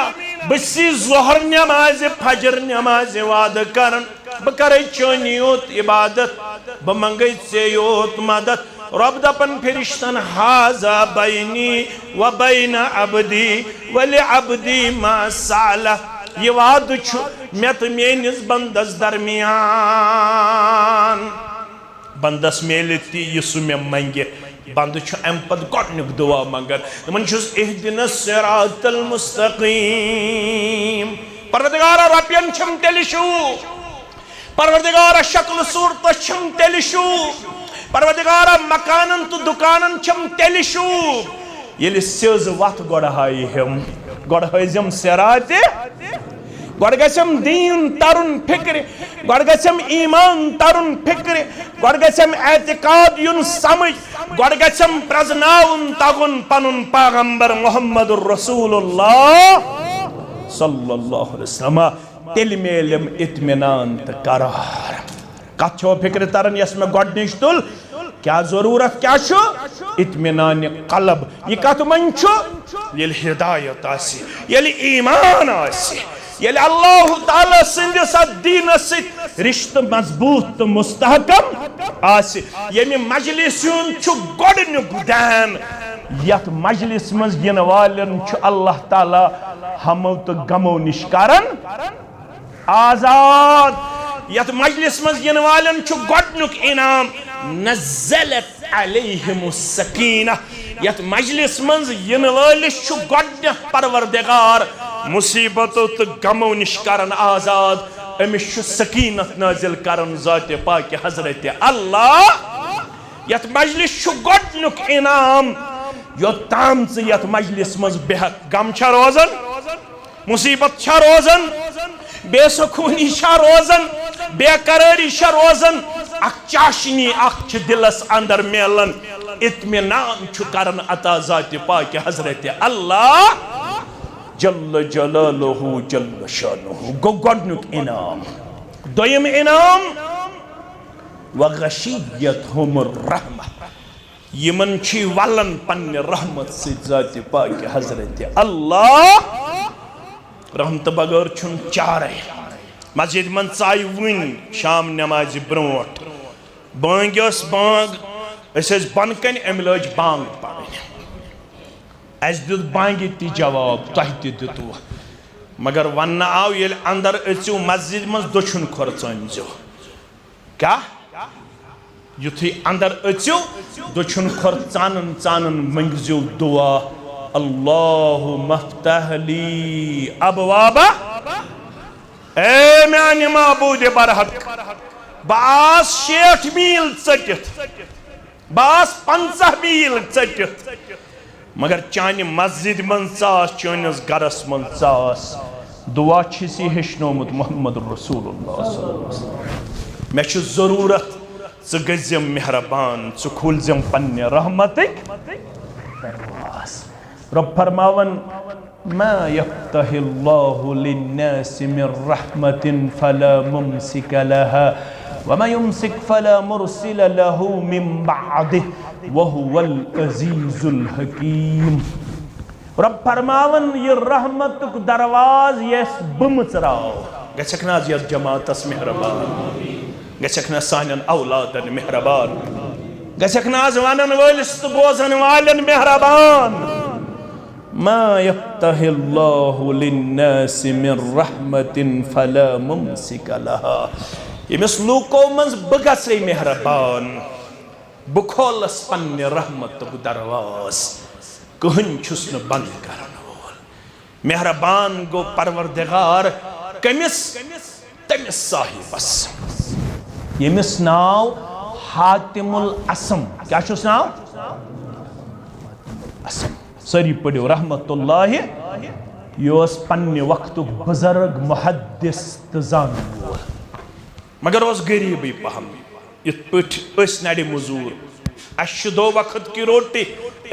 Speaker 1: बस्सी ज़ोहर नमाज फजर नमाज वाद करन बकरे चोनियोत इबादत बमंगई से योत मदद रब दपन फिरिश्तन हाजा बैनी व बैन अब्दी वले अब्दी मा साला ये वाद छु मेत मेनिस बंदस दरमियान बंदस मेलती यसु मे मंगे बंद छु अम पद गोडनुक दुआ मंगन मन छुस इहदिनस सिरातल मुस्तकीम परवरदिगारा रपियन छम तेलिशु परवरदिगारा शक्ल सूरत छम तेलिशु परवरदिगारा मकानन तो दुकानन छम तेलिशु येलि सेज वत गोडहाई हम गोडहाइजम सिराते गोडगसम दीन तरुण फिक्र गोडगसम ईमान तरुण फिक्र गोडगसम एतिकाद युन समझ गोडगसम प्रजनाउन तगुन पनुन पैगंबर मुहम्मदुर रसूलुल्लाह सल्लल्लाहु अलैहि वसल्लम तेल मेलम इत्मीनान त करार कछो फिक्र तरन यस में गोडनिश तुल क्या जरूरत क्या छु इत्मीनान कल्ब ये कत मन छु येल हिदायत आसी येल ईमान आसी येल अल्लाह ताला सिंदिस दीन सित रिश्त मजबूत तो मुस्तहकम आसी येमि मजलिस युन छु गोडनुक दान यत मजलिस मज गिन वालन छु अल्लाह ताला हमो तो गमो निष्कारन आजाद यत मजलिस मज गिन वालन छु गोडनुक इनाम नज़लत अलैहिमुस सकीना यत मजलिस मज गिन वालिस छु गोडन परवरदिगार मुसीबतों तो गमो निष्कारन आजाद अमिश छु सकीनत नाजिल करन ज़ात पाक हजरत अल्लाह यत मजलिस छु गोडनुक इनाम यो ताम से यत मजलिस मज बेहक गम छ रोजन मुसीबत छ रोजन बेसुकूनी छ रोजन बेकरारी छ रोजन अख चाशनी अख दिलस अंदर मेलन इत्मीनान छु करन अता ज़ात पाक हजरत अल्लाह जल्ल जलालुहु जल्ल शानुहु गो गोडनुक इनाम दोयम इनाम व गशियतहुमुर रहमा यमन छी वलन पन्ने रहमत से जाति पाक हजरत अल्लाह रहमत बगैर छुन चारे मस्जिद मन चाय वन शाम नमाज ब्रोट बांग्यस बांग अस बन कन अम लज बांग पढ़ अस दुत बांगि ति जवाब तह ति दितु मगर वन आव ये अंदर अचु मस्जिद मज दछुन खोर चो क्या युथी अंदर अचु दछुन खोर चानन चानन मंगजो दुआ अल्लाहु मफ्तहली अबवाबा ए म्यान माबूद बरहक बास 60 मील चटित बास 50 मील चटित मगर चान मस्जिद मन सास चोनिस गरस मन सास दुआ छिसी हेशनोमुत मोहम्मद रसूलुल्लाह सल्लल्लाहु अलैहि वसल्लम मे छु जरूरत च गजम मेहरबान च खुलजम पन्ने रहमतिक दरवाज रब फरमावन मा यफ्तहिल्लाहु लिन्नासि मिर रहमतिन फला मुमसिक लहा वमा युमसिक फला मुरसिल लहु मिन बअदिह वहुवल अजीजुल हकीम रब फरमावन ये रहमतुक दरवाज यस बमचराव गछक ना ये जमातस मेहरबान गछक ना सानन औलादन मेहरबान गछक ना वनन वलिस तो बोजन वालन मेहरबान मा यफ्तहिल्लाहु लिन्नासि मिर रहमतिन फला मुमसिक लहा यमिस लूको मंज बगसे मेहरबान बुखोलस पन्ने रहमतुक दरवाज कहन छुस न बंद करन वोल मेहरबान गो परवरदिगार कमिस तमिस साहिबस यमिस नाव हातिमुल असम क्या छुस नाव असम सरी पड़ो रहमतुल्लाह योस पन्ने वक्तुक बुजुर्ग मुहद्दिस तजान वोल मगर उस गरीबी पहम इत पठ नड़ मजूर अश दो वक्त की रोटी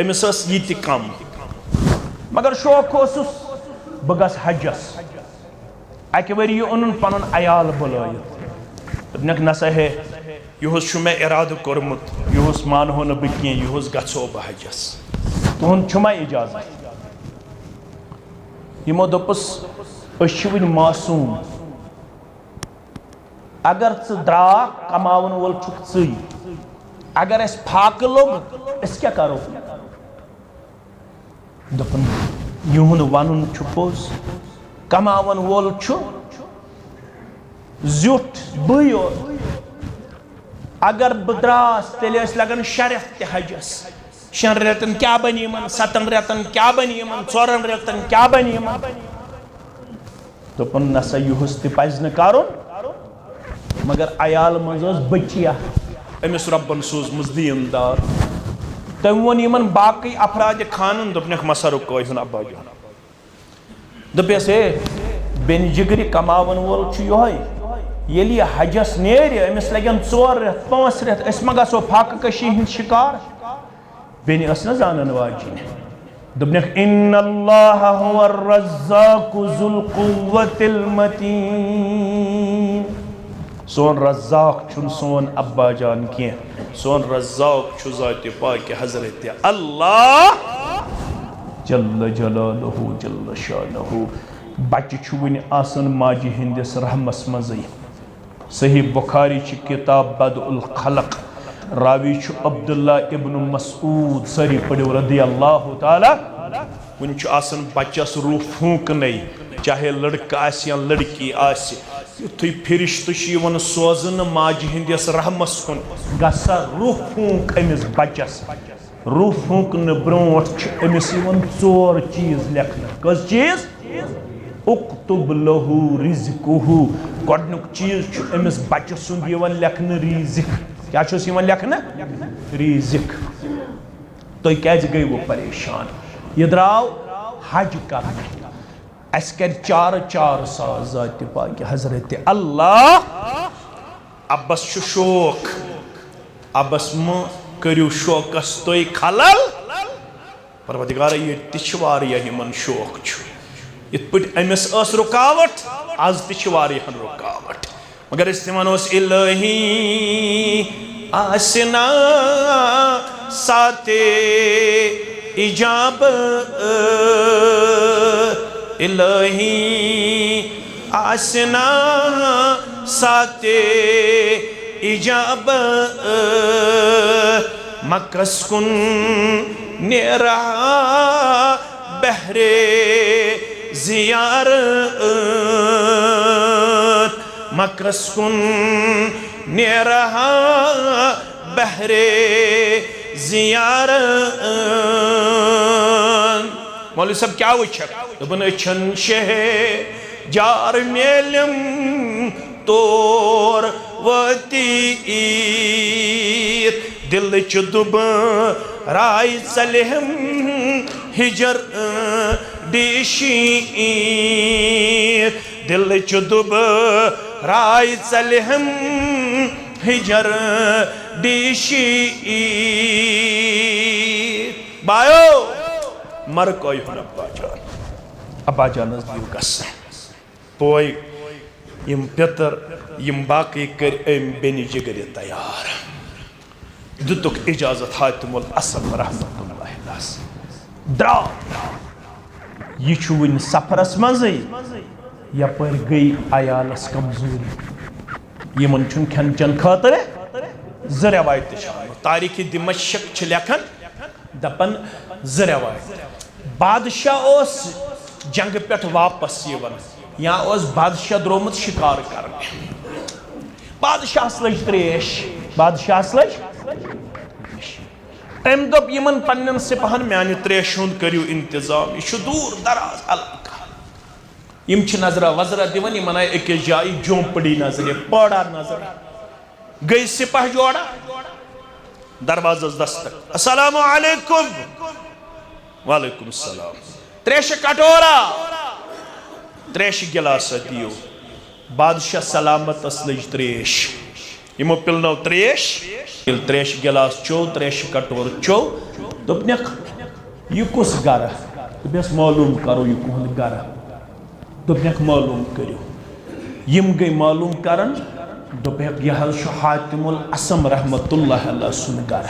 Speaker 1: अमिस ये कम मगर शौक बह गस हजस अकि वरी ओन पन अयाल बुलायत दोपनक नसा है युस मे इराद कोर्मुत युस मानहो न बह कह युस गो बह हजस तुहद छुमा इजाजत यमो दोपस वन मासूम अगर द्रा कमावन वोल ची अगर अस फाक लोग अस क्या करो दोपन युहन वन पोज कमावन वोल जुट बो अगर बह द्रास तेल लगन शरफ ते हजस 6 रेतन क्या बन 7 रेतन क्या बन 4 रेतन क्या बन दोपन नसा युहस ते पज न करुन मगर अयाल मज बचिया अमिस रब्बन सोजमुस दीनदार तम वो इन बाकी अफराद खानन दोपनक मसर कन अब्बा जान दपस हे बेन जिगरी कमावन वोल ये हजस नेर अमिस लगन 4 रेत 5 रेत अस मा गो फाक कशी हिंद शिकार बेन न जानन वाजिन दोपनक इन्नल्लाह हुवर रज़्ज़ाक़ु ज़ुल क़ुव्वतिल मतीन सोन रज़्ज़ाक़ छुन सोन अब्बा जान कह सोन रज़्ज़ाक़ छु ज़ात पाक हज़रत अल्लाह जल्ल जलालहु जल्ल शानहु बच्चे छु वन आसन माजी हिंदिस रहमस मज़ सही बुखारी ची किताब बदउल खलक रावी छु अब्दुल्ला इब्न मसऊद सरी पढ़ो रदियल्लाहु ताला वन छु आसन बच्चस रूह फूंक नहीं चाहे लड़का आस या लड़की आस युथु फिरिश्त सोजन माज हिंदिस रहमस कुन गसा रूह फूंक अमिस बच्चस रूह फूंकन ब्रोट अमिस 4 चीज लेखन कस चीज उक्तुब लहू रिज़्क़ुहु गोडनुक चीज अमिस बच्चे सुंद लेखन रिज़िक क्या लेखन रिज़िक तो क्या गई वो परेशान ये द्राव हज कर अस कर 4 साल ज़ात पाक हज़रत अल्लाह अब्बस शौक अब्बस म करू शौकस तो खलल परवदिगार ये तिवारिया शौक इत पे अमिस रुकावट आज तिवारियान रुकावट मगर इस इलाही आसना साते इजाब इलाही आसना साते इजाब मकरस कुन नेरा बहरे ज़ियारत मकरस कुन नेरा बहरे ज़ियारत। मौलवी साहब क्या वुचक दोपन अछन शह जार मेलम तोर वतीर दिल चुदुब राय सलहम हिजर डिशीर दिल चुदुब राय सलहम हिजर डिशीर बायो मर कोई हुन अब्बा जान दियो गस पोय यम पेतर यम बाकी कर बेनि जिगर तैयार दुतुक इजाजत हातिमुल असद रहमतुल्लाह अलैह द्रा यह वन सफरस मजे यपर गई आयालस कमजोरी यमन छुन खन चन खातर ज रवायत तारीख दिमशक लेखन दपन ज रवायत बादशाह ओस जंग पे वापस यवन या ओस बादशाह द्रोमुत शिकार कर बादशाह लज त्रेश बादशाह लज अम दोप यमन पन्न सिपहन म्यान त्रेश हुंद करियो इंतजाम यह दूर दराज इलाका यम नजरा वजरा दिवन यमन आय अकिस जाय झोंपड़ी नजर पड़ा नजर गई सिपह जोड़ा दरवाजस दस्तक अस्सलामु अलैकुम वालेकुम सलाम त्रेश कटोरा त्रेश गिलास दियो बादशाह सलामत लज त्रेश यमो पिलनो त्रेश त्रेश गिलास चो त्रेश कटोर चो दोपनक यह कुस गर दोपस मालूम करो यह कुहद गर दोपनक मालूम करो यम गई मालूम करन दोपहक यह हातिमुल असम रहमतुल्लाह अलैह सुन गर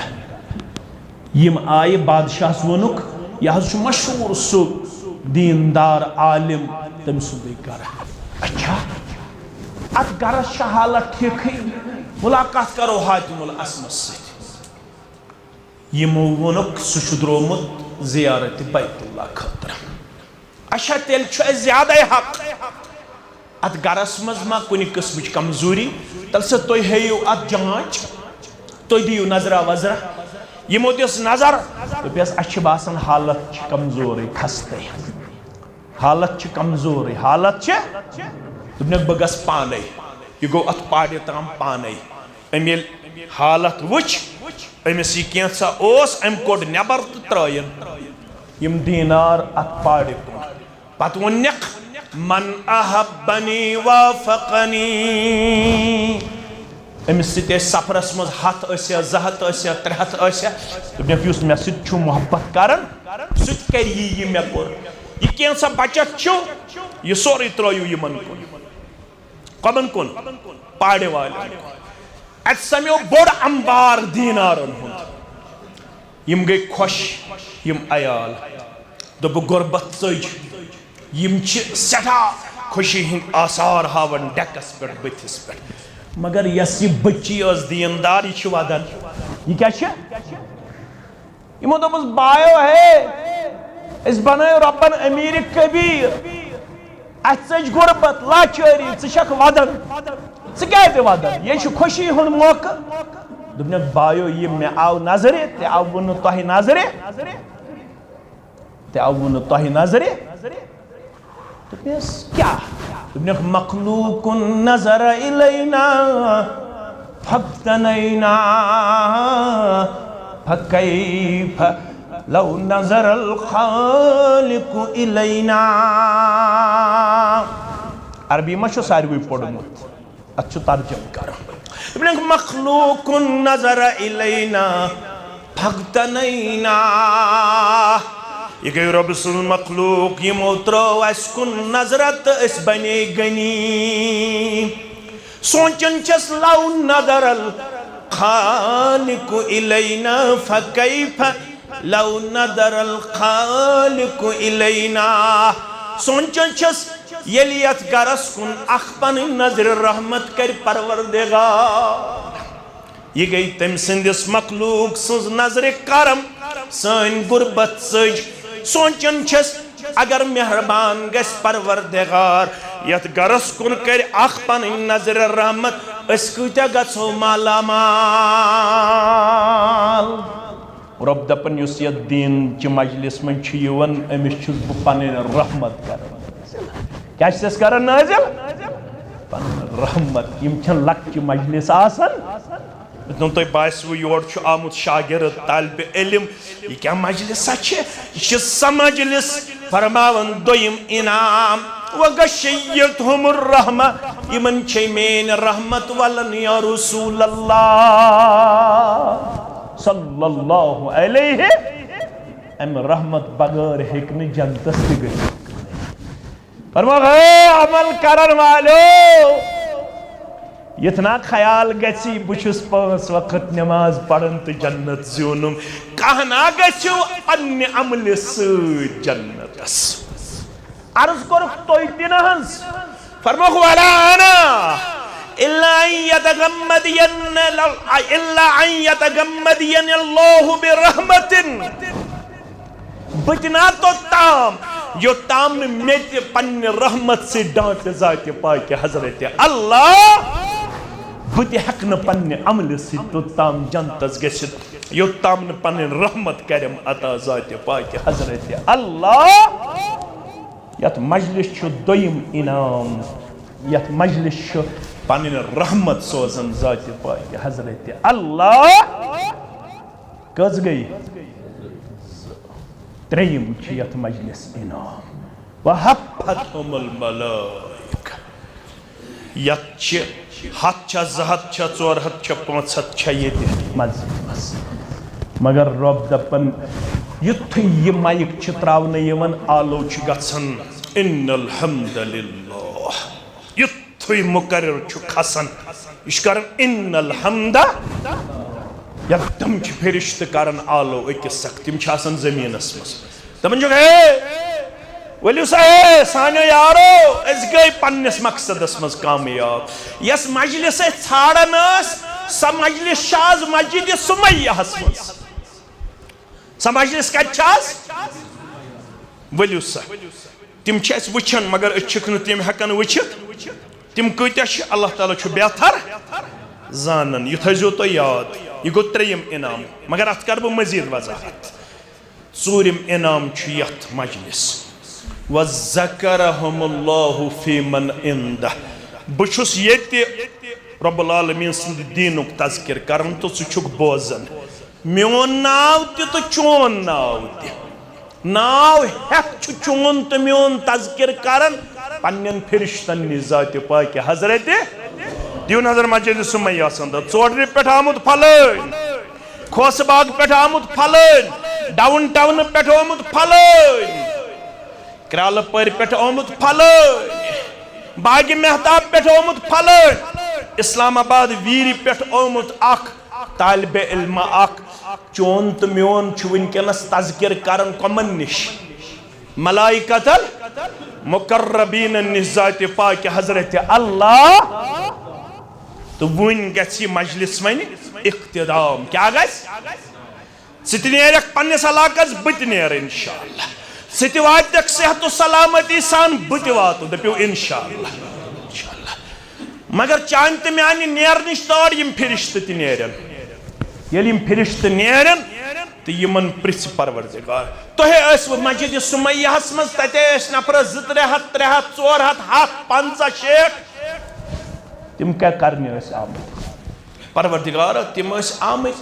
Speaker 1: यम आय बादशाह वोनुक यह मशहूर सु दीनदार आलिम तम सुंद गर अच्छा अत गरस हालत ठीक मुलाकात करो हातिमुल असम यमो वोनुक सह द्रोमुत जियारत बैतुल्लाह खतर अच्छा तेल ज्यादा हक अत गरस मज मा कुनि किस्म कमजोरी तल से तुम हेयू अत जांच तुम दियो नजरा वजरा यमो दिस नजर दोपस अच्छे बासन हालत कमजोर खस्ते हालत कमजोर हालत दोपन बह गस पाने यह गो अत पाड़े ताम पाने अम हालत वुच अमिस यह कैसा अम कोड नबर तो त्रयन यम दीनार अत पाड़े पत वोनक मन अहब्बनी वाफकनी अमिस सफरस मज हथ ज हथ 3 हथ दोपस मे सु मोहब्बत करन सह कर यह मे कोर यह कैसा बचत यह सोरे त्रो यमन कुन कमन कुन पाड़े वाले अत समो बोड़ अंबार दीनारन हुंद यम गई खुश यम अयाल दोप गुरबत चज यम सठा खुशी हिंद आसार हावन डेकस पे बथिस पे मगर यस यह बच्ची दीनदार यह वदन यह क्या यमो दोपस बायो है इस बनायो रब्बन अमीर कबीर अत सज गुरबत लाचारी षक वदन क्या वदन यह खुशी हुंद मौका दोपन बायो यह मे आव नजर ते आव वो तह नजर दोपस क्या दोपन मखलूकुन नजर इलैना फक्तनैना फकैफ लौ नजर अल खालिकु इलैना अरबी में सारे पोड़मुत अच्छु तर्जम कर मखलूकुन नजर इलैना फक्तनैना यह गई रब सुन मखलूक यमो त्रो अस कुन नजरत अस बने गनी सोचन छस लौ नजर अल खालिकु इलैना फकैफ लौ नदरल खालिकु इलैना। सोचन छस यदि यथ गरस कुन अख पन्नि नजर रहमत कर परवरदिगार, यह गई तम सिंदिस मखलूक सज नजर करम सन गुरबत सज। सोचन छस अगर मेहरबान गस परवरदिगार यथ गरस कुन कर अख पन्नि नजर रहमत, अस कूत्या गो माला माल। रब दपन युस यथ दीन च मजलिस मन अमिस छुस बह पन्नि रहमत कर। क्या कर नाजिल? रहमत। यम छन लक्च मजलिस आसन तुम तुम बासव योर आमुत शागिर्द तालिब इल्म, यह क्या मजलिस यह सा मजलिस फरमावन दोयम इनाम वगशय्यतहुमुर रहमा, यमन छ मेन रहमत वलन या रसूल अल्लाह सल्लल्लाहु अलैहि। अम रहमत बगैर हेक न जन्नतस त गई। फरमा अमल करन वालो इतना ख्याल गसी बुछुस 5 वक्त नमाज पढ़न तो जन्नत ज़्यूनुम, कहना गो अन्य अमल जन्नतस। अर्ज कर तो फरमा वाला आना इल्ला यतगम्मदियन अल्लाहु बिरहमतिन, बतना तो ताम यो ताम मे पन्ने रहमत से डांट जात पाक हजरत अल्लाह, बह हेक न पन्ने अमल से तो ताम जन्नतस गसित यो ताम न पन्ने रहमत करम अता जात पाक हजरत अल्लाह। यत मजलिस छु दोयम इनाम, यत मजलिस छु पन्ने रहमत सोजन जात पाक हजरत अल्लाह। कस गई त्रेयम छु यत मजलिस इनाम वहफ़तहुमुल मलाइका। यत छ हथ छ 2 हथ छ 4 हथ छ 5 हथ छ ये मजलिस, मगर रब दपन युथ ये माइक छ त्रावन यवन आलो छ गसन इन्नल हम्दुलिल्लाह, युथ मुकर्रर छ खसन इश करन इन्नल हम्दा, यकदम छ फरिश्त करन आलो अकिस सक तिम छ आसन जमीनस मस दपन छ वलियो सानो यारो अस गई पन्निस मकसदस मज कामयाब। यस मजलिस छाड़न स मजलिस शाज मस्जिद सुमैयाहस मज, स मजलिस कत वलियो सा तिम छ अस वुछन मगर अस छक न तिम हेकन वुछित तिम कत्या छ अल्लाह ताला छ बेहतर जानन। यह थो तो याद, यह गो त्रेयम इनाम, मगर अत कर मजीद वजाहत। 4यम इनाम छ यथ मजलिस वज़करहुमुल्लाहु फीमन इंदा, बुछुस येते रब्बुल आलमीन सिंद दीनुक तज़किर करन तो सुछुक बोजन म्योन नाव ते तो चोन नाव ते नाव हेक छु चोन तो म्योन तज़किर करन पन्नन फरिश्तन निजात पाक हजरत दियो नजर मस्जिद सुमैया संद चोडरी पेठ आमुद फलन, खोसबाग पेठ आमुद फलन, डाउन टाउन पेठ आमुद फलन, क्रालपर पेठ आमुद फलन, बाग मेहताब पेठ आमुद फलन, इस्लामाबाद वीरी पेठ आमुद अख तालिब इल्म अख चोन तो म्योन छु वनकनस तज़किर करन कमन निश मलाइकतल मुकर्रबीन निजात पाक हजरत अल्लाह। तो वन गि मजलिस वन इख्तिदाम क्या गस सत नेरक पन्निस इलाकस बत नेर इंशाअल्लाह, सत वातक सेहत सलामती सान बत वातु दपियो इंशाअल्लाह इंशाअल्लाह। मगर चान तो म्यान नेर नश तौर यम फरिश्त त नेरन, यदि यम फरिश्त नेरन तो यमन पृछ परवरदिगार तुहे मस्जिद सुमैयाहस मज तते नफर 2-3 हथ 3 हथ 4 हथ 50 60 तिम क्या करने आमत परवरदिगार, तिम आमत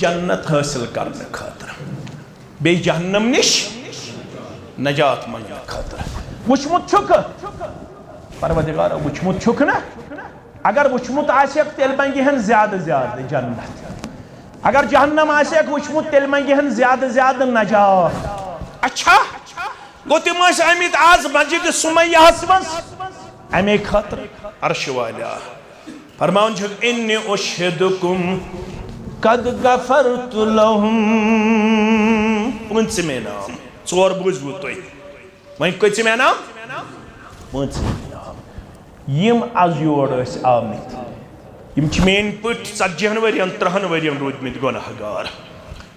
Speaker 1: जन्नत हासिल करने खातर बे जहन्नम निश नजात मनने खातर। वुचमुत छुक परवरदिगार वुचमुत छुक ना, अगर वुचमुत आसेक तेल मंगिहन ज्यादा ज्यादा जन्नत, अगर जहन्नम आसेक वुचमुत तेल मंगिहन ज्यादा ज्यादा नजात। अच्छा गो तिम आमित आज मस्जिद सुमैयाहस मज अमे खातर अर्श वाला फरमान इन्नी उशहिदुकुम कद गफरतु लहुम। पंचमे नाम चोर बुझबू तुम वह कचमे नाम पंचमे नाम यम आज योर आमत यम मेन पट 40 वरियन 30 वरियन रूदमित गुनाहगार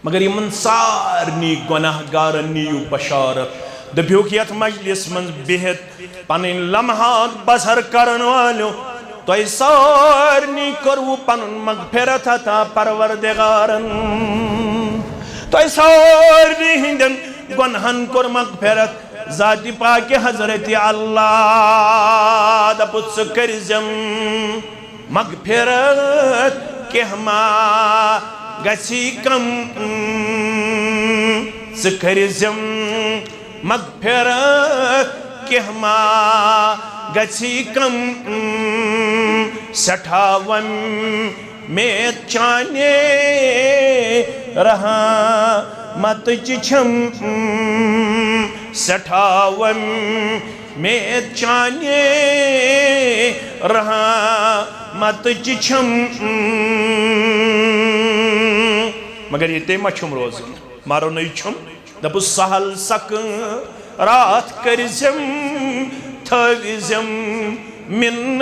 Speaker 1: मगर इन सारनी गुनाहगारन नीयू बशारत दप्योक यथ मजलिस मं बिहत पन लम्हात बसर करन वालो तुम सारनी करवु पन मगफिरत अता परवरदिगारन तुम सारनी हिंदन गुनहन कोर मगफिरत ज़ाति पाक हजरत अल्लाह दपुत करजम मगफिरत के हमा गसी कम करजम मगफिरत के हमा गसी कम सठावन में चाने रहा मत चिछम सठावन में चाने रहा मत चिछम मगर ये ते मछुम रोज मारो नहीं छुम दपु सहल सक रात करजम थविजम मिन्न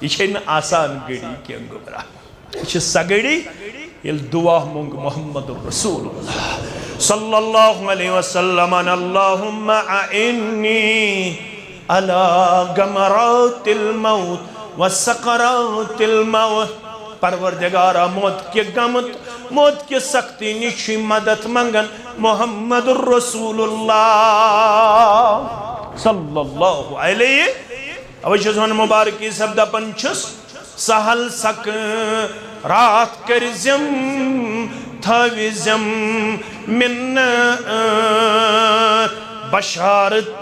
Speaker 1: ये आसान गड़ी के अंगुबरा ये सगड़ी ये दुआ मुंग मोहम्मद रसूलुल्लाह सल्लल्लाहु अलैहि वसल्लम अल्लाहुम्मा आइन्नी अला गमरातिल मौत व सकरातिल मौत। परवरदिगारा मौत के गमत मौत के सख्ती निशी मदद मंगन मोहम्मद रसूलुल्लाह सल्लल्लाहु अलैहि अवश्य मुबारक की शब्द पंचस सहल सक रात करजम थविजम मिन्न बशारत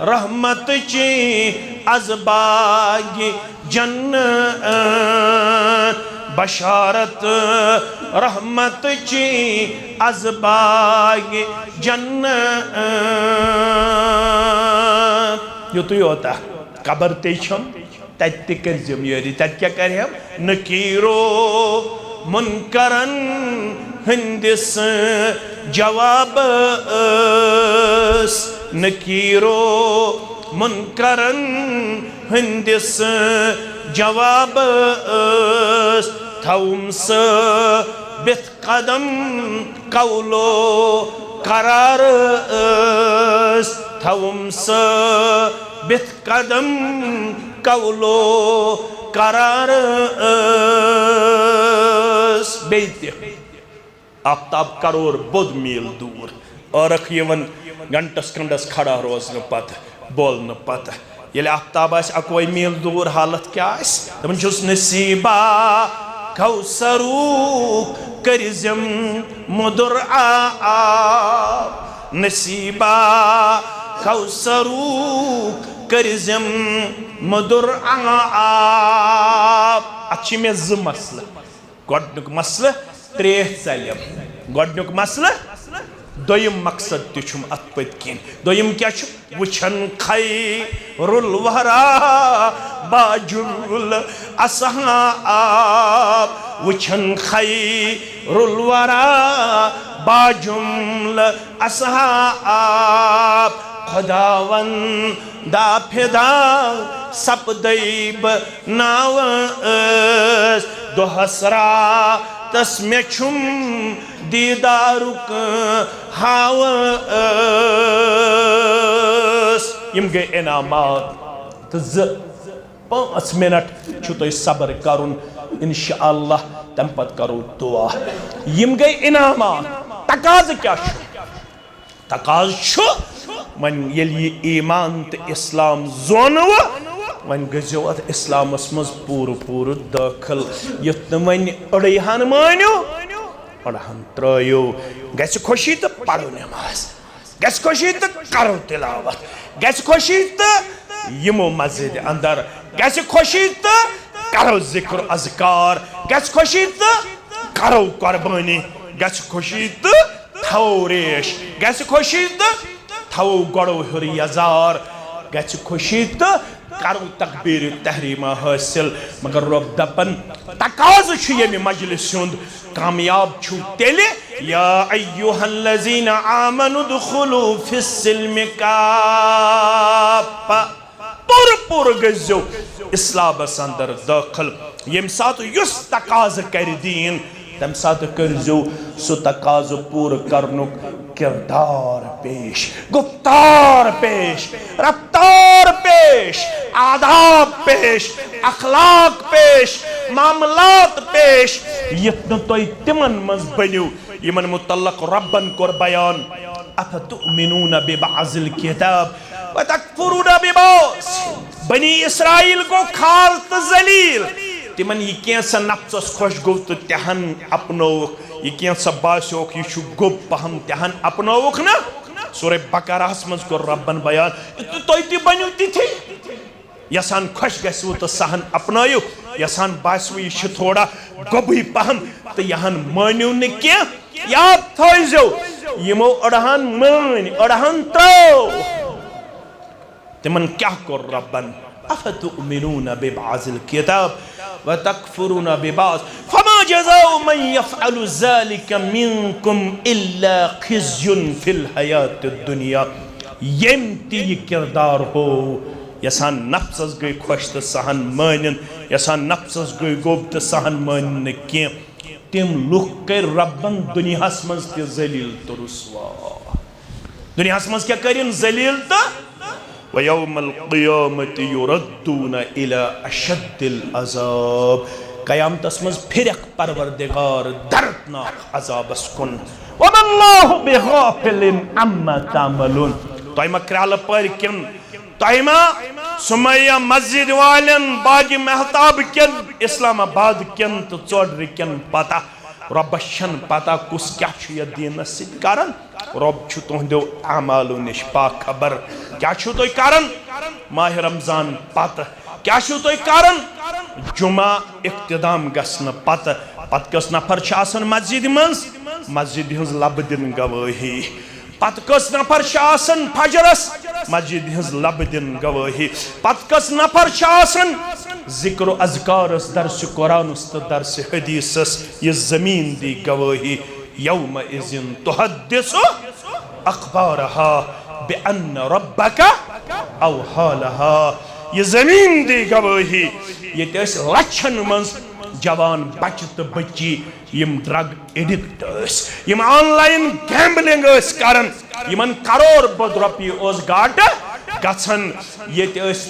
Speaker 1: रहमत ची अज़बागी जन्नत बशारत रहमत ची अज़बागी जन्नत युतु होता कबर तेछम तत्ते करजम यारी तत क्या करे हम नकीरो मुनकरन हिंदिस जवाब नकीरो मुनकरन हिंदिस जवाब थौम्स बित कदम कौलो करार थौम्स बित कदम कौलो करार बेते आफ्ताब करोड़ बुध मील दूर और यवन घंटस खंडस खड़ा रोजन पत बोलन पत ये आफ्ताब अकोई मील दूर हालत क्या तमस नसीबा कौसरू करजम मुदुर नसीबा कौसरू करजम मुदुर अच्छी में ज मसल गोडनुक मसल त्रेह चलम गोडनुक मसल दोयम मकसद तुम अत पत किन दोयम क्या वुछन खैरुल वरा बाजुल असहाब वुछन खैरुल वरा बाजुल असहाब खुदावन दा फिदा सपदैब नाव दोहसरा तस्मे छुम दीदारुक हाव यम गए इनामात तो 5 मिनट छुत सबर करुन इंशाअल्लाह तम पत करो दुआ यम गए इनामात तकाज क्या तकाज वन ये ईमान तो इस्लाम जोनव वन गजो अत इस्लामस मज पूर पूर दाखिल युत वन अड़हन मानो अड़हन त्रो गस खुशी तो पढ़ो नमाज गस खुशी तो करो तिलावत गस खुशी तो यमो मस्जिद अंदर गस खुशी तो करो जिक्र अज़कार गस खुशी तो करो कुर्बानी गस खुशी तो थो रेश गस खुशी तो थो गड़ो हुर यजार गच खुशी तो करो तकबीर तहरीमा हासिल मगर रब दपन तकाज़ छु यमि मजलिस हुंद कामयाब छु तेले या अय्युहल्लज़ीना आमनु दुखुलू फिस्सिल्मि काफ़ा पुर गजो इस्लामस अंदर दाखिल यम साथ युस तकाज़ कर दीन तम साथ करजो सो तकाज़ पूर करनुक किरदार पेश गुफ्तार पेश रफ्तार पेश आदाब पेश अखलाक पेश मामलात पेश यत्न तोय तिमन मज बन्यु यमन मुतल्लक रब्बन कोर बयान अफतुमिनूना बिबाज़िल किताब व तकफुरूना बिबाज़ बनी इस्राइल को खाल त जलील तिमन यह कैसा नफ्सस खुश गो तो तहन अपनोक यह कैसा बास्योक यह गोब पहम तहन अपनोक ना सूरह बकराहस मज को रब्बन बयान तो बनो तिथे यसान खुश गो तो सहन अपनायु यसान बास्व यह थोड़ा गोबी पहम तो यहन मानिव न क्या याद थो यमो अड़हन मान अड़हन त्रो तिमन क्या कोर रब्बन अफतुमिनूना बिबाज़िल किताब व तकफुरूना बिबाज़ फमा जज़ाउ मन यफ़अलु ज़ालिका मिनकुम इल्ला ख़िज़्युन फ़िल हयातिद दुनिया यमती यह किरदार हो यसान नफ्सस गई खुश तो सहन मानन यसान नफ्सस गई गोब तो सहन मानन क्या तिम लुक कर रब्बन दुनियास मज ते जलील तो रुसवा दुनियास मज क्या करिन जलील तो वयौमल क़ियामति युरद्दूना इला अशद्दिल अज़ाब क़यामतस मज फिरक परवरदिगार दर्दनाक अज़ाबस कुन वमल्लाहु बिग़ाफ़िलिन अम्मा तामलून तोयमा क्राल पर किन तोयमा सुमैया मस्जिद वालन बागी महताब किन इस्लामाबाद किन तो चौधरी किन पता रबशन पता कुस क्या छु यह दीनस सिद्ध कारण रब छु तुहंदो अमालो निश पाक खबर क्या छु तोय कारण माह रमजान पत क्या छु तोय कारण जुमा इख्तिदाम गसन पत कस नफर छ आसन मस्जिद मंस मस्जिद हंस लब दिन गवाही पत कस नफर छ आसन फजरस मस्जिद हंस लब दिन गवाही पत कस नफर छ आसन जिक्र अज़कारस दर्स कुरानस तो दर्स हदीसस ये जमीन दी गवाही यौम इज़िन तुहद्दिसु अख़बारहा बिअन्न रब्बका अवहा लहा ये जमीन दी गवाही ये तेस लक्षण मंस जवान बच्चे तो बच्ची यम ड्रग एडिक्टर्स यम ऑनलाइन गैम्बलिंग करन यमन करोड़ बद रुपये ओस गाट गसन ये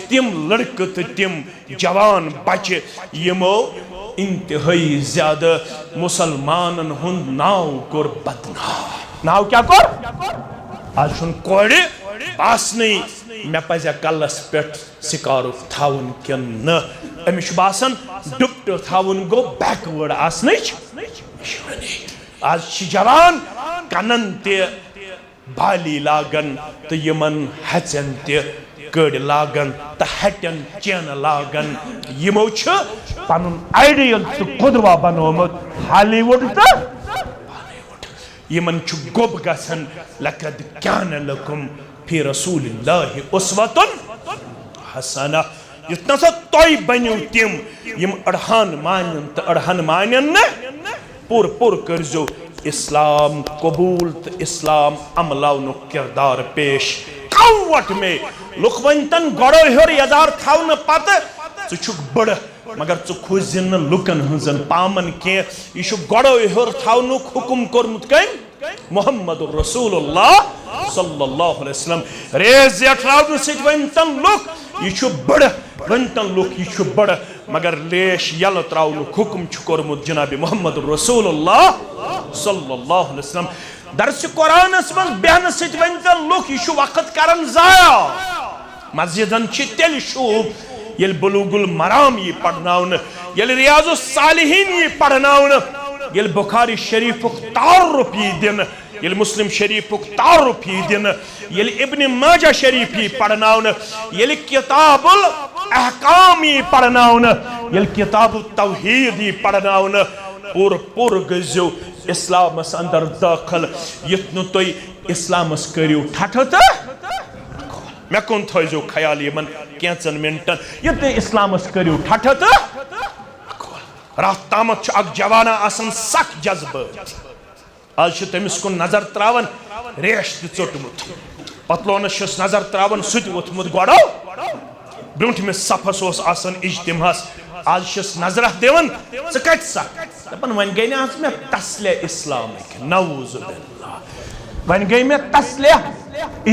Speaker 1: तिम लड़क तो तिम जवान बच्चे यमो इंतहाई ज्यादा मुसलमानन हुंद नाव कोर बदनाम नाव क्या कोर आज सुन कोड़े पास नहीं मैं पजा कलस पेट सिकारु थाउन किन न अमिश बासन डुप्ट थाउन गो बैकवर्ड आसनिच आज जवान कनन ते बाली लागन तो यमन हचन ते कड़ लागन तो हटन चेन लागन यमो छ पनुन आइडियल तो खुदवा बनोमत हॉलीवुड तो यमन छु गोब गसन लकद कान लकुम फी रसूलिल्लाहि उस्वतुन हसना इतना सा तोय बन्यु तिम यम अड़हन मानन तो अड़हन मानन न पुर करजो इस्लाम कबूल तो इस्लाम अमलाउन किरदार पेश कवट में लुकवंतन गड़ो हर यदार थावन पत चुक बड़ मगर चु खुजिन लुकन हजन पामन के यह गड़ो हर थावन हुकुम कोरमुत कम मुहम्मदुर रसूलुल्लाह सल्लल्लाहु अलैहि वसल्लम रेज अठरावन सिट वंतन लुक यह बड़ वंतन लुक यह बड़ मगर लेश यल त्राउन हुकुम छु कोरमुत जनाब मुहम्मदुर रसूलुल्लाह सल्लल्लाहु अलैहि वसल्लम दर्स कुरानस मन बहन सिट वंतन लुक यह वक्त करन जाया मस्जिदन छि तेल शूब यल बुलुगुल मराम ये पढ़नाउन यल रियाजुस सालिहीन ये पढ़नाउन यल बुखारी शरीफ तारुफ ये दिन यल मुस्लिम शरीफ तारुफ ये दिन यल इब्न माजा शरीफ ये पढ़नाउन यल किताबुल अहकाम ये पढ़नाउन यल किताबुल तौहीद ये पढ़नाउन पुर गजो इस्लामस अंदर दाखिल यत्नु तोय इस्लामस करियो ठठत मैं कौन थो ख्याल यमन कैंचन मिनटन ये इस्लाम करू ठठ तो रात तामत अख जवाना आसन सख जज्बात आज तमिस कुन नजर त्रावन रेश तोटमुत पतलोनस नजर त्रावन सुत वोथमुत गड़ो ब्रोंठमिस सफस आसन इज्तिमास आज नजर दिवन कत सख दपन वन गई ना मे तसले इस्लाम नऊज़ बिल्लाह वन गई मे तसले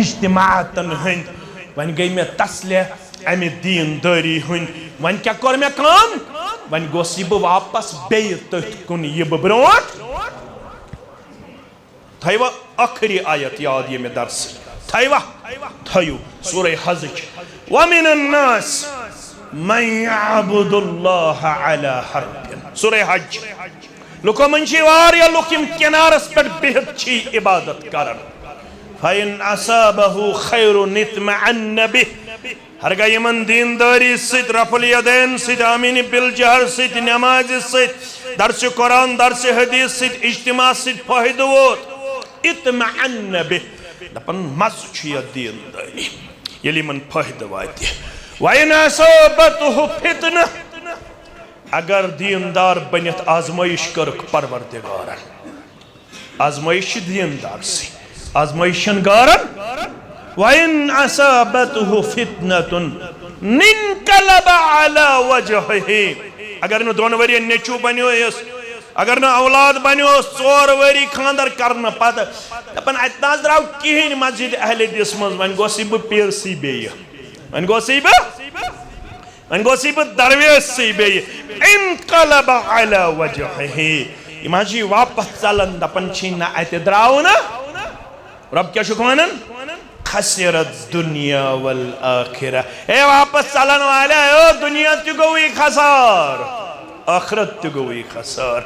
Speaker 1: इज्तिमातन हंद वन गई मे तसले अमि दीनदारी हंद वन क्या कर मे काम वन गोस यह वापस बे तथ कुन यह ब्रोट थवा आखिरी आयत याद ये मे दर्स थवा थयु सूरह हज वमिनन नास मन यअबुदुल्लाह अला हर्फिन सूरह हज लुको मन वारिया लुक यम किनारस पे बिहत छी इबादत करन फइन असाबहु खैरुन इत्मअन्न बिह हरगा यमन दीनदारी सित रफुल यदैन सित आमीन बिल जहर सित नमाज सित दर्स कुरान दर्स हदीस सित इज्तिमा सित फायदा वोत इत्मअन्न बिह दपन मज छ दीनदारी यलि मन फायदा वाति वइन असाबतहु फितना अगर दीनदार बनित आजमाइश कर परवरदिगार आजमाइश दीनदार से आजमाइशन गारन वइन असाबतहु फितनतुन निनकलब अला वजहिही अगर न दोन वरी नेचू बन्यो अगर न औलाद बन्यो 4 वरी खानदर करन पत दपन अतनाज द्राव किहिन मस्जिद अहले दिस मज वन गोसी ब पीरसी बे वन गोसी ब दरवेश सी बे इनकलब अला वजहिही इमाजी वापस चलन दपन छिना अत द्राव न रब क्या शुकवानन खसरत दुनिया वल आखिरा ए वापस चलन वाले ओ दुनिया तो गई खसार आखिरत तो गई खसार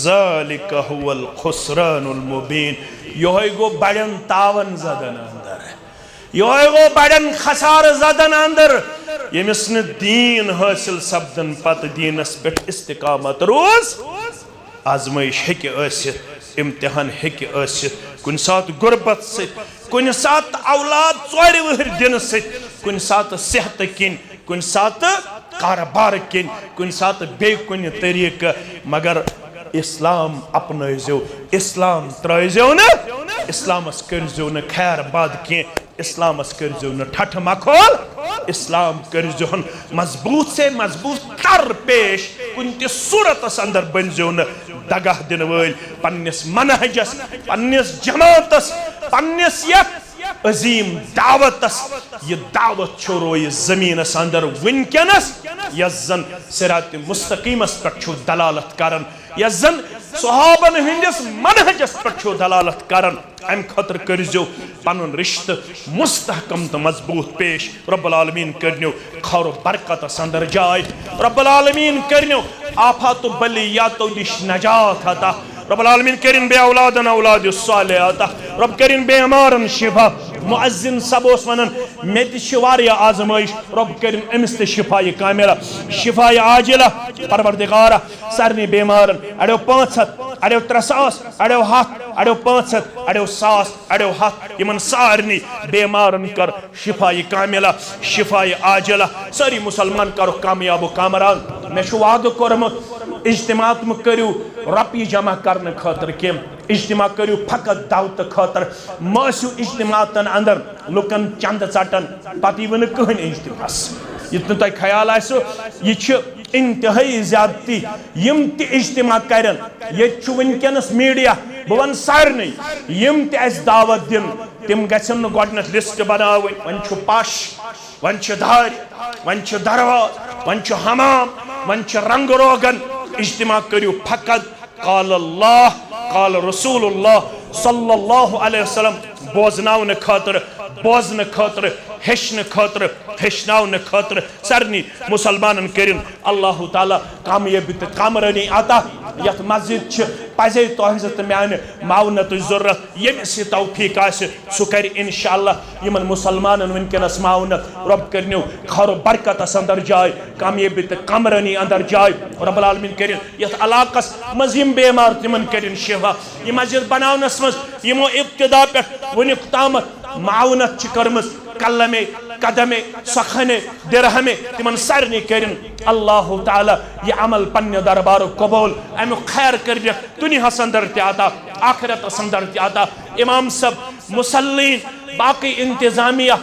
Speaker 1: ज़ालिका हुवल खुसरानुल मुबीन योहे गो बड़न तावन ज़दन अंदर योहे गो बड़न खसार ज़दन अंदर यमिस न दीन हासिल सब्दन पत दीनस पे इस्तिकामत रोज आजमाइश हेके असित इम्तिहान हेके असित कुन सात गुरबत से कुन सात औलाद 4 वहर दिन से कुन सात सेहत किन कुन सात कारोबार किन कुन सात बे कुन तरीक मगर इस्लाम अपनाइजो इस्लाम त्रैजो न इस्लामस करजो न खैर बाद के इस्लामस करजो न ठठ मखोल इस्लाम करजो मजबूत से मजबूत तर पेश कुन ते सूरतस अंदर बनजो न दगाह दिन वल पन्निस मनहजस पन्निस जमातस पन्निस यत अजीम दावतस ये दावत छोरो ये जमीनस अंदर विनकनस यजन सिरात मुस्तकीमस पर छु दलालत करन यजन सहाबन हिंदस मनहजस पर छु दलालत करन अम खतर करजो पनुन रिश्त मुस्तहकम तो मजबूत पेश रब्बुल आलमीन करनो खौर बरकत अंदर जाय रब्बुल आलमीन करनो आफात बलियातो निश नजात अता रब्बुल आलमीन करिन बे औलादन औलाद सालिहाता रब करिन बे अमारन शिफा मुअज्जिन सबोस वनन मेति शिवारिया आजमाइश रब करिन अमिस ते शिफाए कामिला शिफाए आजिला परवरदिगारा सरनी बेमारन अड़ो 500 अड़ो 300 अड़ो 7 अड़ो 500 अड़ो 100 अड़ो 7 यमन सारनी बेमारन कर शिफाए कामिला शिफाए आजिला सारी मुसलमान करो कामयाब कामरान मे छु वाद करमत इज्तिमात में करू रपी जमा करने खातर केम इज्तिमा करू फकत दावत खातर मसु इज्तिमातन अंदर लुकन चंद चटन पति वन कहन इज्तिमास इतन तय ख्याल आसो ये छ इंतहाई ज्यादती यम ते इज्तिमा करन ये छु वनकनस मीडिया बवन सारने यम ते अस दावत दिन तिम गछन न गडनत लिस्ट बनावन वन छु पाश वन छु धार वन छु दरवाज वन छु हमाम वन छु रंग रोगन इज्तिमा करू फकत काल अल्लाह काल रसूलुल्लाह सल्लल्लाहु अलैहि वसल्लम बोजनावन खातर हेशन खातर हेशनावन खातर सरनी मुसलमानन करिन अल्लाह ताला कामयाबी ते कामरानी आता यत मस्जिद छ पजे तोहज ते म्यान मावनत जरूरत यमिस तौफीक आस सु कर इंशाअल्लाह यमन मुसलमानन वनकनस मावनत रब करनो खैर बरकत अंदर जाय कामयाबी ते कामरानी अंदर जाय रब्बुल आलमीन करिन यत इलाकस मजिम बेमार तिमन करिन शिफा ये मस्जिद बनावनस मज यमो इब्तिदा पे वनिक तामत मावनत छ करमस कलमे कदमे सखने दिरहमे तिमन सारनी करिन अल्लाह ताला ये अमल पन्ने दरबार कबूल अमु खैर कर दुनिया अंदर ते आता आखिरत अंदर ते आता इमाम सब मुसल्लीन बाकी इंतजामिया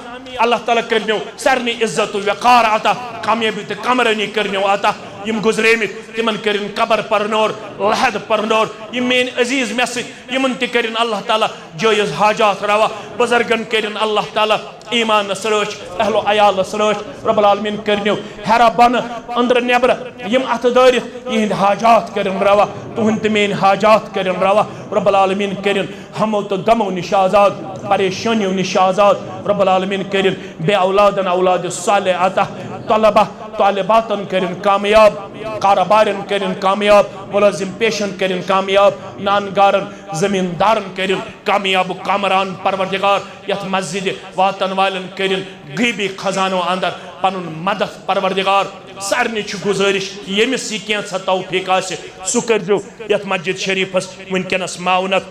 Speaker 1: अल्लाह ताला करनो सारनी इज्जत वक़ार आता कामयाबी ते कमरनी करनो आता यम गुजरेमित तिमन करिन कबर परनोर लहद परनोर यम मेन अजीज मैसेज यमन ते करिन अल्लाह ताला जायज हाजात रवा बुजुर्गन करिन अल्लाह ताला ईमान सरोच अहलो अयाल सरोच रब्बुल आलमीन करनो हेरा बन अंदर नेबर यम अत दारित यहिंद हाजात करिन रवा तुहंद मेन हाजात करिन रवा रब्बुल आलमीन करिन हमो तो गमो निश आजाद परेशानियों निश आजाद रब्बुल आलमीन करिन बे औलादन औलाद साले आता तलबा तालिबातन करिन कामयाब कारोबारन करिन कामयाब मुलाजिम पेशन करिन कामयाब नानगारन जमींदारन करिन कामयाब कामरान परवरदिगार यथ मस्जिद वातन वालन करिन गीबी खजानो अंदर पनुन मदद परवरदिगार सारनी गुजारिश यमिस यह तौफीक आसे सु करो यथ मस्जिद शरीफस वनकनस माउनत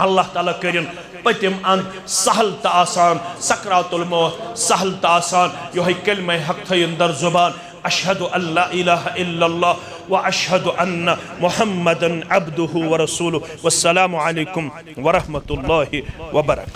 Speaker 1: अल्लाह ताला करिन पतिम अंद सहल तो आसान सकरातुल मौत सहल तो आसान यो कलमा हक थयन दर जुबान अशहदु अल्ला इलाहा इल्लल्लाह व अशहदु अन्न मुहम्मदन अब्दुहु व रसूलुहु वस्सलामु अलैकुम व रहमतुल्लाहि व बरकातुहू।